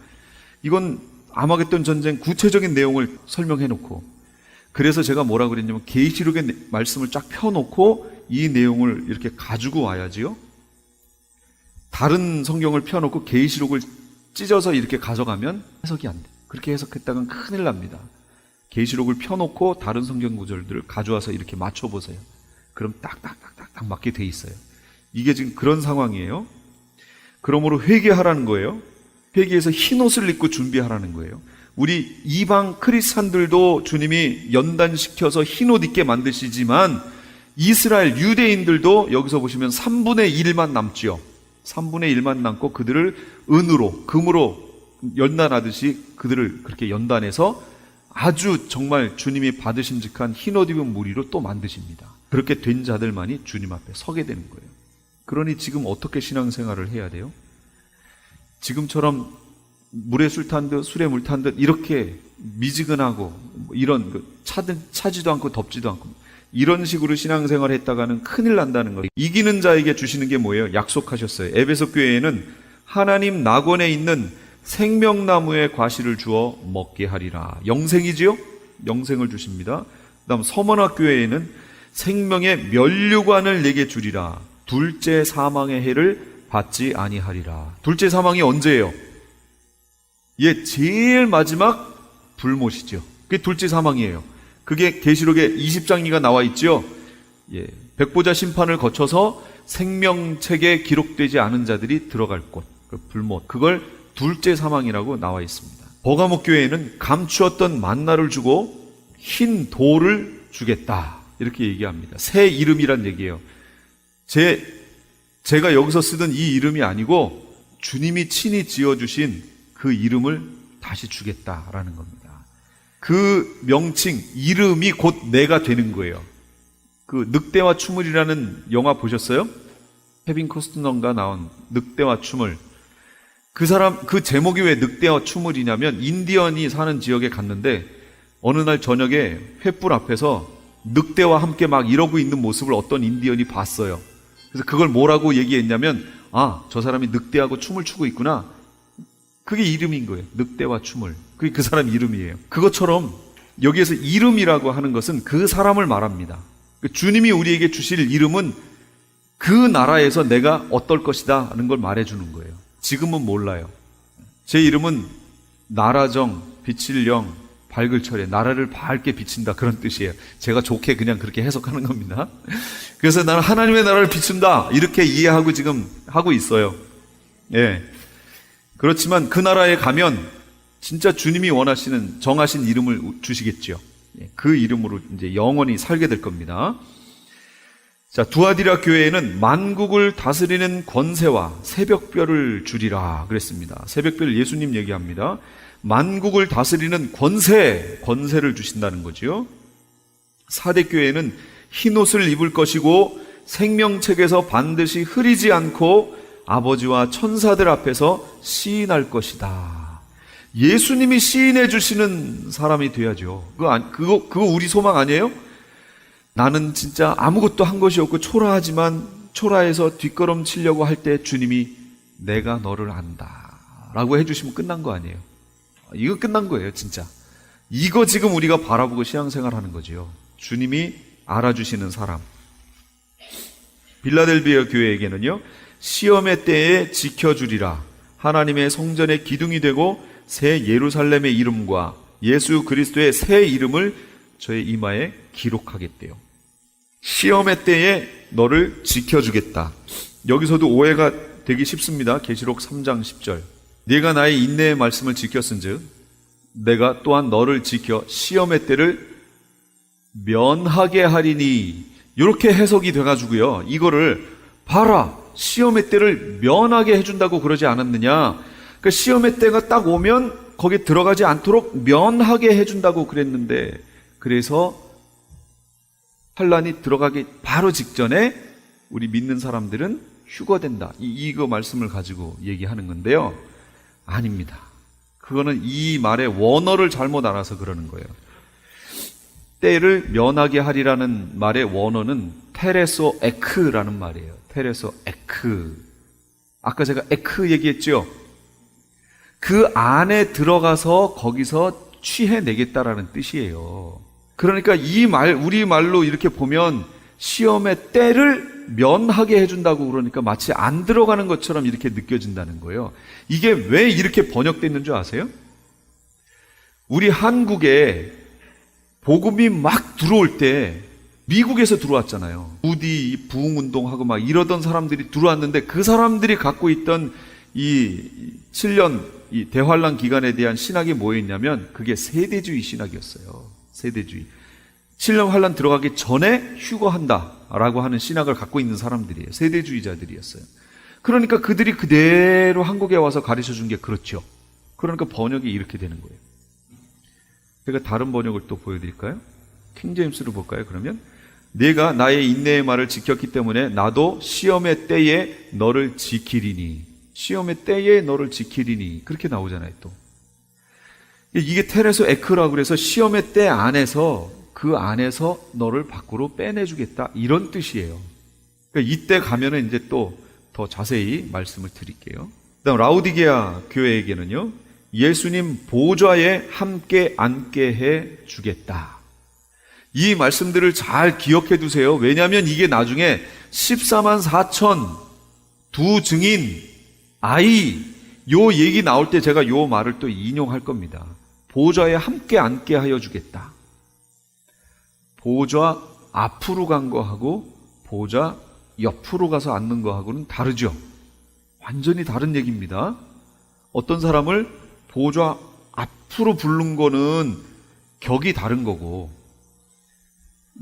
이건 아마겟돈 전쟁 구체적인 내용을 설명해놓고, 그래서 제가 뭐라고 그랬냐면 계시록의 말씀을 쫙 펴놓고 이 내용을 이렇게 가지고 와야지요. 다른 성경을 펴놓고 계시록을 찢어서 이렇게 가져가면 해석이 안 돼. 그렇게 해석했다간 큰일 납니다. 계시록을 펴놓고 다른 성경 구절들을 가져와서 이렇게 맞춰보세요. 그럼 딱딱딱딱 맞게 돼 있어요. 이게 지금 그런 상황이에요. 그러므로 회개하라는 거예요. 회개해서 흰옷을 입고 준비하라는 거예요. 우리 이방 크리스찬들도 주님이 연단시켜서 흰옷 입게 만드시지만 이스라엘 유대인들도 여기서 보시면 3분의 1만 남지요. 3분의 1만 남고 그들을 은으로, 금으로 연단하듯이 그들을 그렇게 연단해서 아주 정말 주님이 받으심직한 흰옷 입은 무리로 또 만드십니다. 그렇게 된 자들만이 주님 앞에 서게 되는 거예요. 그러니 지금 어떻게 신앙생활을 해야 돼요? 지금처럼 물에 술 탄 듯 술에 물 탄 듯 이렇게 미지근하고 이런 차지도 않고 덥지도 않고 이런 식으로 신앙생활 했다가는 큰일 난다는 거예요. 이기는 자에게 주시는 게 뭐예요? 약속하셨어요. 에베소 교회에는 하나님 낙원에 있는 생명나무의 과실을 주어 먹게 하리라. 영생이지요? 영생을 주십니다. 그다음 서머나 교회에는 생명의 면류관을 내게 주리라. 둘째 사망의 해를 받지 아니하리라. 둘째 사망이 언제예요? 예, 제일 마지막 불못이죠. 그게 둘째 사망이에요. 그게 계시록에 20장기가 나와 있죠. 예, 백보자 심판을 거쳐서 생명책에 기록되지 않은 자들이 들어갈 곳, 그 불못. 그걸 둘째 사망이라고 나와 있습니다. 버가목 교회에는 감추었던 만나를 주고 흰 돌을 주겠다. 이렇게 얘기합니다. 새 이름이란 얘기예요. 제가 여기서 쓰던 이 이름이 아니고 주님이 친히 지어주신 그 이름을 다시 주겠다라는 겁니다. 그 명칭, 이름이 곧 내가 되는 거예요. 그 늑대와 추물이라는 영화 보셨어요? 케빈 코스트너가 나온 늑대와 추물. 그 제목이 왜 늑대와 추물이냐면 인디언이 사는 지역에 갔는데 어느 날 저녁에 횃불 앞에서 늑대와 함께 막 이러고 있는 모습을 어떤 인디언이 봤어요. 그래서 그걸 뭐라고 얘기했냐면, 아, 저 사람이 늑대하고 춤을 추고 있구나. 그게 이름인 거예요. 늑대와 춤을. 그게 그 사람 이름이에요. 그것처럼 여기에서 이름이라고 하는 것은 그 사람을 말합니다. 주님이 우리에게 주실 이름은 그 나라에서 내가 어떨 것이다 하는 걸 말해주는 거예요. 지금은 몰라요. 제 이름은 나라정, 빛일 영, 밝을 철에, 나라를 밝게 비친다, 그런 뜻이에요. 제가 좋게 그냥 그렇게 해석하는 겁니다. 그래서 나는 하나님의 나라를 비춘다, 이렇게 이해하고 지금 하고 있어요. 예. 그렇지만 그 나라에 가면 진짜 주님이 원하시는 정하신 이름을 주시겠죠. 그 이름으로 이제 영원히 살게 될 겁니다. 자, 두아디라 교회에는 만국을 다스리는 권세와 새벽별을 주리라 그랬습니다. 새벽별 예수님 얘기합니다. 만국을 다스리는 권세를 주신다는 거죠. 사대 교회에는 흰옷을 입을 것이고 생명책에서 반드시 흐리지 않고 아버지와 천사들 앞에서 시인할 것이다. 예수님이 시인해 주시는 사람이 돼야죠. 그거 우리 소망 아니에요? 나는 진짜 아무것도 한 것이 없고 초라하지만 초라해서 뒷걸음 치려고 할 때 주님이 내가 너를 안다 라고 해주시면 끝난 거 아니에요? 이거 끝난 거예요, 진짜. 이거 지금 우리가 바라보고 신앙생활 하는 거지요. 주님이 알아주시는 사람. 빌라델비아 교회에게는요, 시험의 때에 지켜주리라. 하나님의 성전의 기둥이 되고 새 예루살렘의 이름과 예수 그리스도의 새 이름을 저의 이마에 기록하겠대요. 시험의 때에 너를 지켜주겠다. 여기서도 오해가 되기 쉽습니다. 계시록 3장 10절. 네가 나의 인내의 말씀을 지켰은즉 내가 또한 너를 지켜 시험의 때를 면하게 하리니. 이렇게 해석이 돼가지고요, 이거를 봐라, 시험의 때를 면하게 해준다고 그러지 않았느냐. 그 시험의 때가 딱 오면 거기에 들어가지 않도록 면하게 해준다고 그랬는데, 그래서 환란이 들어가기 바로 직전에 우리 믿는 사람들은 휴거된다, 이거 말씀을 가지고 얘기하는 건데요, 아닙니다. 그거는 이 말의 원어를 잘못 알아서 그러는 거예요. 때를 면하게 하리라는 말의 원어는 테레소 에크라는 말이에요. 테레소 에크. 아까 제가 에크 얘기했죠? 그 안에 들어가서 거기서 취해내겠다라는 뜻이에요. 그러니까 이 말, 우리 말로 이렇게 보면 시험의 때를 면하게 해준다고 그러니까 마치 안 들어가는 것처럼 이렇게 느껴진다는 거예요. 이게 왜 이렇게 번역됐는 줄 아세요? 우리 한국에 복음이 막 들어올 때 미국에서 들어왔잖아요. 부디 부흥운동하고 막 이러던 사람들이 들어왔는데, 그 사람들이 갖고 있던 이 7년 이 대환란 기간에 대한 신학이 뭐였냐면 그게 세대주의 신학이었어요. 세대주의. 7년 환란 들어가기 전에 휴거한다라고 하는 신학을 갖고 있는 사람들이에요. 세대주의자들이었어요. 그러니까 그들이 그대로 한국에 와서 가르쳐 준 게 그렇죠. 그러니까 번역이 이렇게 되는 거예요. 제가 다른 번역을 또 보여드릴까요? 킹제임스로 볼까요? 그러면 내가 나의 인내의 말을 지켰기 때문에 나도 시험의 때에 너를 지키리니. 시험의 때에 너를 지키리니. 그렇게 나오잖아요, 또. 이게 테레소 에크라고 그래서 시험의 때 안에서 그 안에서 너를 밖으로 빼내주겠다. 이런 뜻이에요. 그러니까 이때 가면은 이제 또 더 자세히 말씀을 드릴게요. 그다음 라우디게아 교회에게는요, 예수님 보좌에 함께 앉게 해 주겠다. 이 말씀들을 잘 기억해 두세요. 왜냐하면 이게 나중에 14만 4천 두 증인 아이 요 얘기 나올 때 제가 요 말을 또 인용할 겁니다. 보좌에 함께 앉게 하여 주겠다. 보좌 앞으로 간 거하고 보좌 옆으로 가서 앉는 거하고는 다르죠. 완전히 다른 얘기입니다. 어떤 사람을 보좌 앞으로 부른 거는 격이 다른 거고,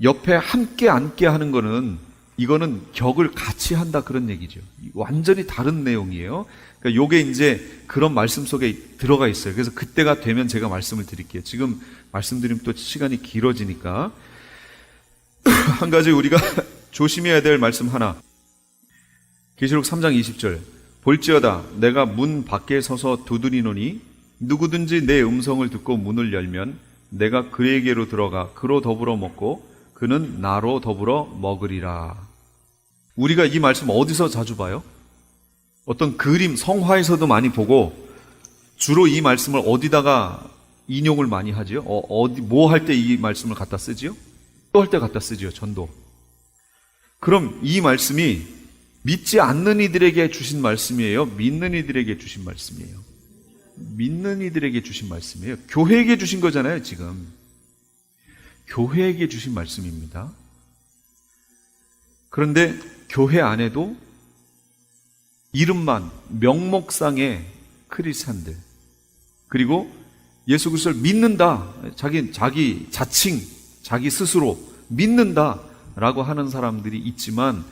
옆에 함께 앉게 하는 거는 이거는 격을 같이 한다 그런 얘기죠. 완전히 다른 내용이에요. 그러니까 요게 이제 그런 말씀 속에 들어가 있어요. 그래서 그때가 되면 제가 말씀을 드릴게요. 지금 말씀드리면 또 시간이 길어지니까 한 가지 우리가 조심해야 될 말씀 하나. 계시록 3장 20절. 볼지어다 내가 문 밖에 서서 두드리노니 누구든지 내 음성을 듣고 문을 열면 내가 그에게로 들어가 그로 더불어 먹고 그는 나로 더불어 먹으리라. 우리가 이 말씀 어디서 자주 봐요? 어떤 그림, 성화에서도 많이 보고, 주로 이 말씀을 어디다가 인용을 많이 하지요? 뭐 할 때 이 말씀을 갖다 쓰지요? 또 할 때 갖다 쓰지요, 전도. 그럼 이 말씀이 믿지 않는 이들에게 주신 말씀이에요? 믿는 이들에게 주신 말씀이에요? 믿는 이들에게 주신 말씀이에요. 교회에게 주신 거잖아요, 지금. 교회에게 주신 말씀입니다. 그런데 교회 안에도 이름만, 명목상의 크리스찬들, 그리고 예수 그리스도를 믿는다, 자기 자칭, 자기 스스로 믿는다라고 하는 사람들이 있지만,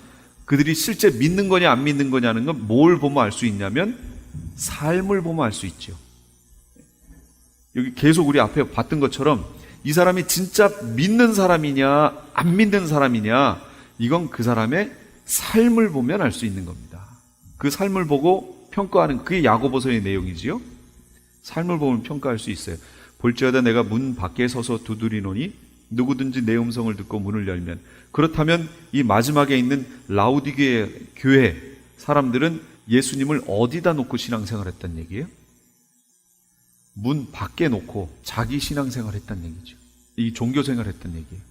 그들이 실제 믿는 거냐 안 믿는 거냐는 건 뭘 보면 알 수 있냐면 삶을 보면 알 수 있죠. 여기 계속 우리 앞에 봤던 것처럼 이 사람이 진짜 믿는 사람이냐 안 믿는 사람이냐, 이건 그 사람의 삶을 보면 알 수 있는 겁니다. 그 삶을 보고 평가하는, 그게 야고보서의 내용이지요. 삶을 보면 평가할 수 있어요. 볼지어다 내가 문 밖에 서서 두드리노니 누구든지 내 음성을 듣고 문을 열면. 그렇다면 이 마지막에 있는 라우디게아 교회 사람들은 예수님을 어디다 놓고 신앙생활했단 얘기예요? 문 밖에 놓고 자기 신앙생활했단 얘기죠. 이 종교생활했단 얘기예요.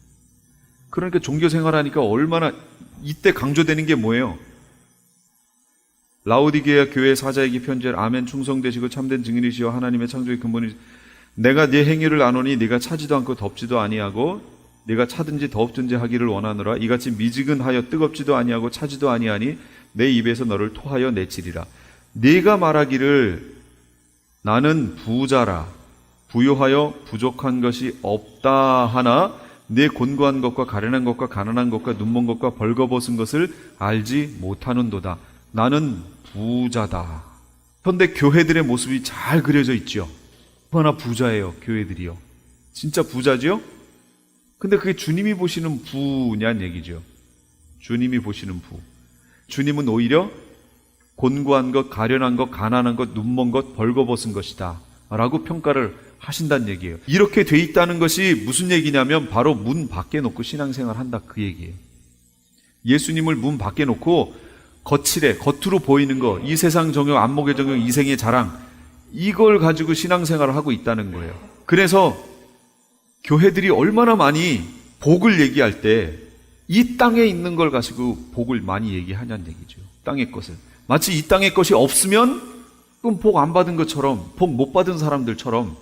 그러니까 종교생활하니까 얼마나, 이때 강조되는 게 뭐예요? 라우디게아 교회 사자에게 편지할 아멘 충성되시고 참된 증인이시여 하나님의 창조의 근본이 내가 네 행위를 아노니 네가 차지도 않고 덥지도 아니하고 네가 차든지 덥든지 하기를 원하노라. 이같이 미지근하여 뜨겁지도 아니하고 차지도 아니하니 내 입에서 너를 토하여 내치리라. 네가 말하기를 나는 부자라 부유하여 부족한 것이 없다 하나 네 곤고한 것과 가련한 것과 가난한 것과 눈먼 것과 벌거벗은 것을 알지 못하는도다. 나는 부자다. 그런데 교회들의 모습이 잘 그려져 있죠. 얼마나 부자예요, 교회들이요. 진짜 부자죠? 근데 그게 주님이 보시는 부냐는 얘기죠. 주님이 보시는 부. 주님은 오히려 곤고한 것, 가련한 것, 가난한 것, 눈먼 것, 벌거벗은 것이다 라고 평가를 하신다는 얘기예요. 이렇게 돼 있다는 것이 무슨 얘기냐면 바로 문 밖에 놓고 신앙생활 한다, 그 얘기예요. 예수님을 문 밖에 놓고 거칠에, 겉으로 보이는 거, 이 세상 정욕, 안목의 정욕, 이생의 자랑, 이걸 가지고 신앙생활을 하고 있다는 거예요. 그래서 교회들이 얼마나 많이 복을 얘기할 때 이 땅에 있는 걸 가지고 복을 많이 얘기하냐는 얘기죠. 땅의 것을. 마치 이 땅의 것이 없으면 그럼 복 안 받은 것처럼, 복 못 받은 사람들처럼,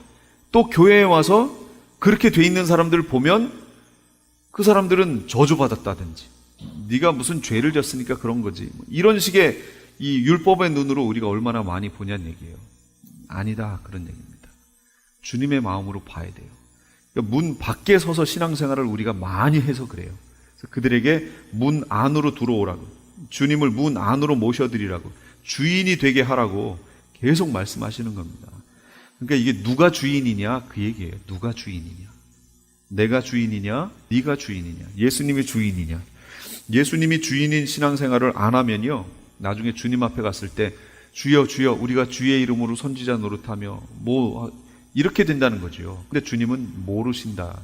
또 교회에 와서 그렇게 돼 있는 사람들을 보면 그 사람들은 저주받았다든지 네가 무슨 죄를 졌으니까 그런 거지, 이런 식의 이 율법의 눈으로 우리가 얼마나 많이 보냐는 얘기예요. 아니다, 그런 얘기입니다. 주님의 마음으로 봐야 돼요. 그러니까 문 밖에 서서 신앙생활을 우리가 많이 해서 그래요. 그래서 그들에게 문 안으로 들어오라고, 주님을 문 안으로 모셔드리라고, 주인이 되게 하라고 계속 말씀하시는 겁니다. 그러니까 이게 누가 주인이냐, 그 얘기예요. 누가 주인이냐. 내가 주인이냐, 네가 주인이냐, 예수님이 주인이냐. 예수님이 주인인 신앙생활을 안 하면요, 나중에 주님 앞에 갔을 때 주여 주여 우리가 주의 이름으로 선지자 노릇하며 뭐 이렇게 된다는 거죠. 근데 주님은 모르신다.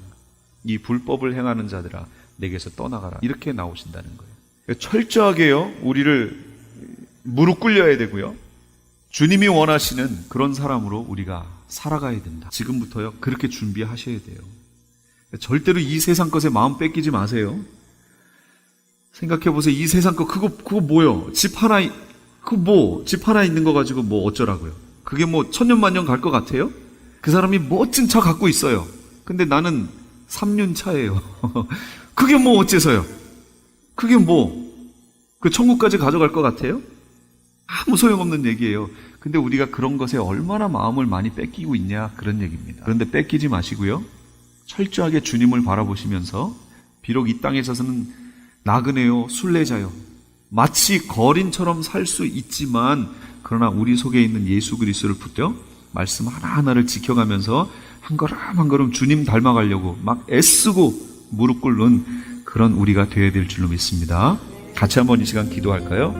이 불법을 행하는 자들아 내게서 떠나가라. 이렇게 나오신다는 거예요. 철저하게요, 우리를 무릎 꿇려야 되고요. 주님이 원하시는 그런 사람으로 우리가 살아가야 된다. 지금부터요, 그렇게 준비하셔야 돼요. 절대로 이 세상 것에 마음 뺏기지 마세요. 생각해보세요. 이 세상 거, 그거 뭐요? 집 하나 있는 거 가지고 뭐 어쩌라고요? 그게 뭐 천년만년 갈 것 같아요? 그 사람이 멋진 차 갖고 있어요. 근데 나는 3년 차예요. 그게 뭐 어째서요? 그게 그 천국까지 가져갈 것 같아요? 아무 소용없는 얘기예요. 근데 우리가 그런 것에 얼마나 마음을 많이 뺏기고 있냐, 그런 얘기입니다. 그런데 뺏기지 마시고요, 철저하게 주님을 바라보시면서, 비록 이 땅에 있어서는 나그네요, 순례자요, 마치 거린처럼 살 수 있지만, 그러나 우리 속에 있는 예수 그리스도를 붙들어 말씀 하나하나를 지켜가면서 한 걸음 한 걸음 주님 닮아가려고 막 애쓰고 무릎 꿇는 그런 우리가 되어야 될 줄로 믿습니다. 같이 한번 이 시간 기도할까요?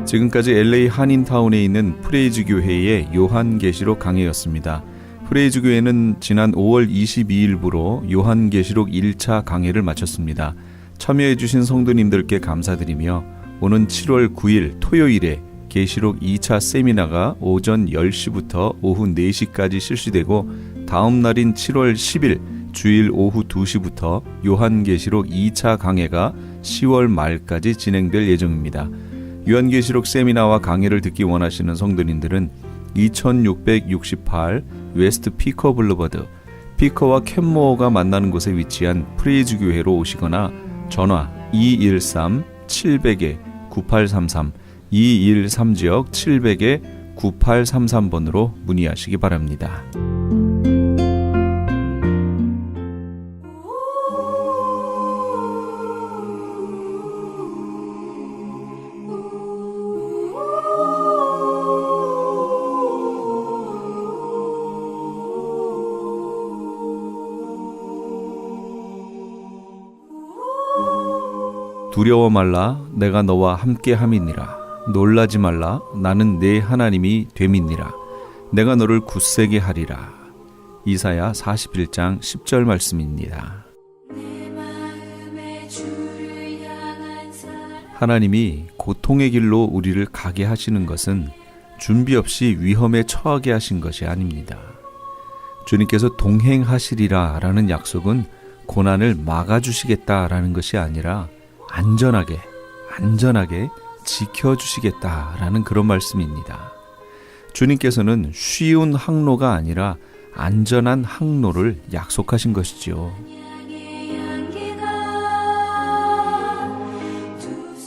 지금까지 LA 한인타운에 있는 프레이즈 교회의 요한계시록 강해였습니다. 프레이즈 교회는 지난 5월 22일부로 요한계시록 1차 강해를 마쳤습니다. 참여해 주신 성도님들께 감사드리며 오는 7월 9일 토요일에 계시록 2차 세미나가 오전 10시부터 오후 4시까지 실시되고, 다음 날인 7월 10일 주일 오후 2시부터 요한계시록 2차 강해가 10월 말까지 진행될 예정입니다. 요한계시록 세미나와 강해를 듣기 원하시는 성도님들은 2668 웨스트 피커 블루버드, 피커와 캔모어가 만나는 곳에 위치한 프레이즈 교회로 오시거나 전화 213-700-9833, 213지역 700-9833번으로 문의하시기 바랍니다. 두려워 말라, 내가 너와 함께함이니라. 놀라지 말라, 나는 내 하나님이 됨이니라. 내가 너를 굳세게 하리라. 이사야 41장 10절 말씀입니다. 하나님이 고통의 길로 우리를 가게 하시는 것은 준비 없이 위험에 처하게 하신 것이 아닙니다. 주님께서 동행하시리라 라는 약속은 고난을 막아주시겠다라는 것이 아니라 안전하게 지켜주시겠다라는 그런 말씀입니다. 주님께서는 쉬운 항로가 아니라 안전한 항로를 약속하신 것이죠.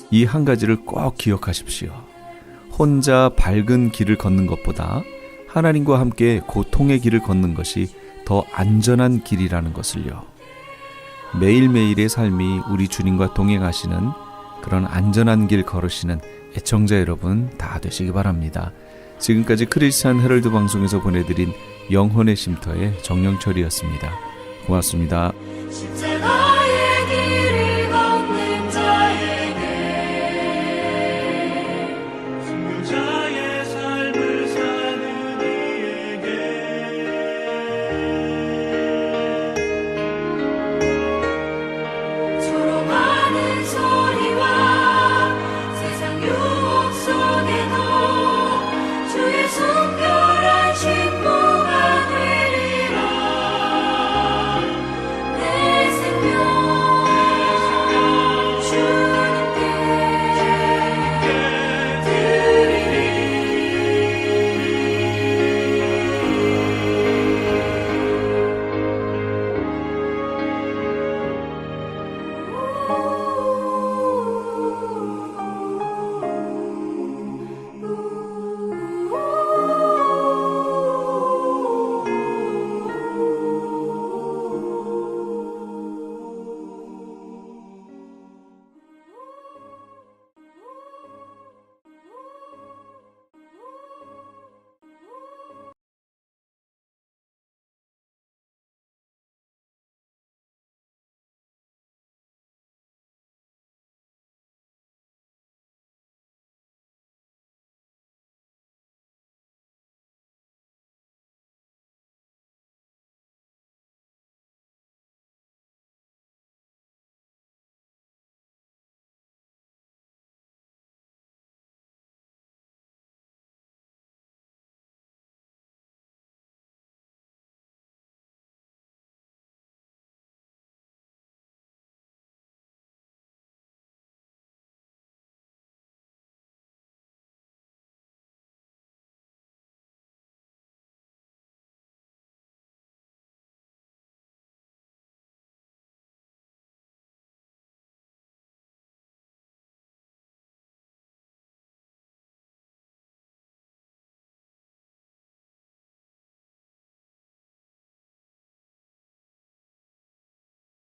이 한 가지를 꼭 기억하십시오. 혼자 밝은 길을 걷는 것보다 하나님과 함께 고통의 길을 걷는 것이 더 안전한 길이라는 것을요. 매일매일의 삶이 우리 주님과 동행하시는 그런 안전한 길 걸으시는 애청자 여러분 다 되시기 바랍니다. 지금까지 크리스찬 헤럴드 방송에서 보내드린 영혼의 쉼터의 정영철이었습니다. 고맙습니다.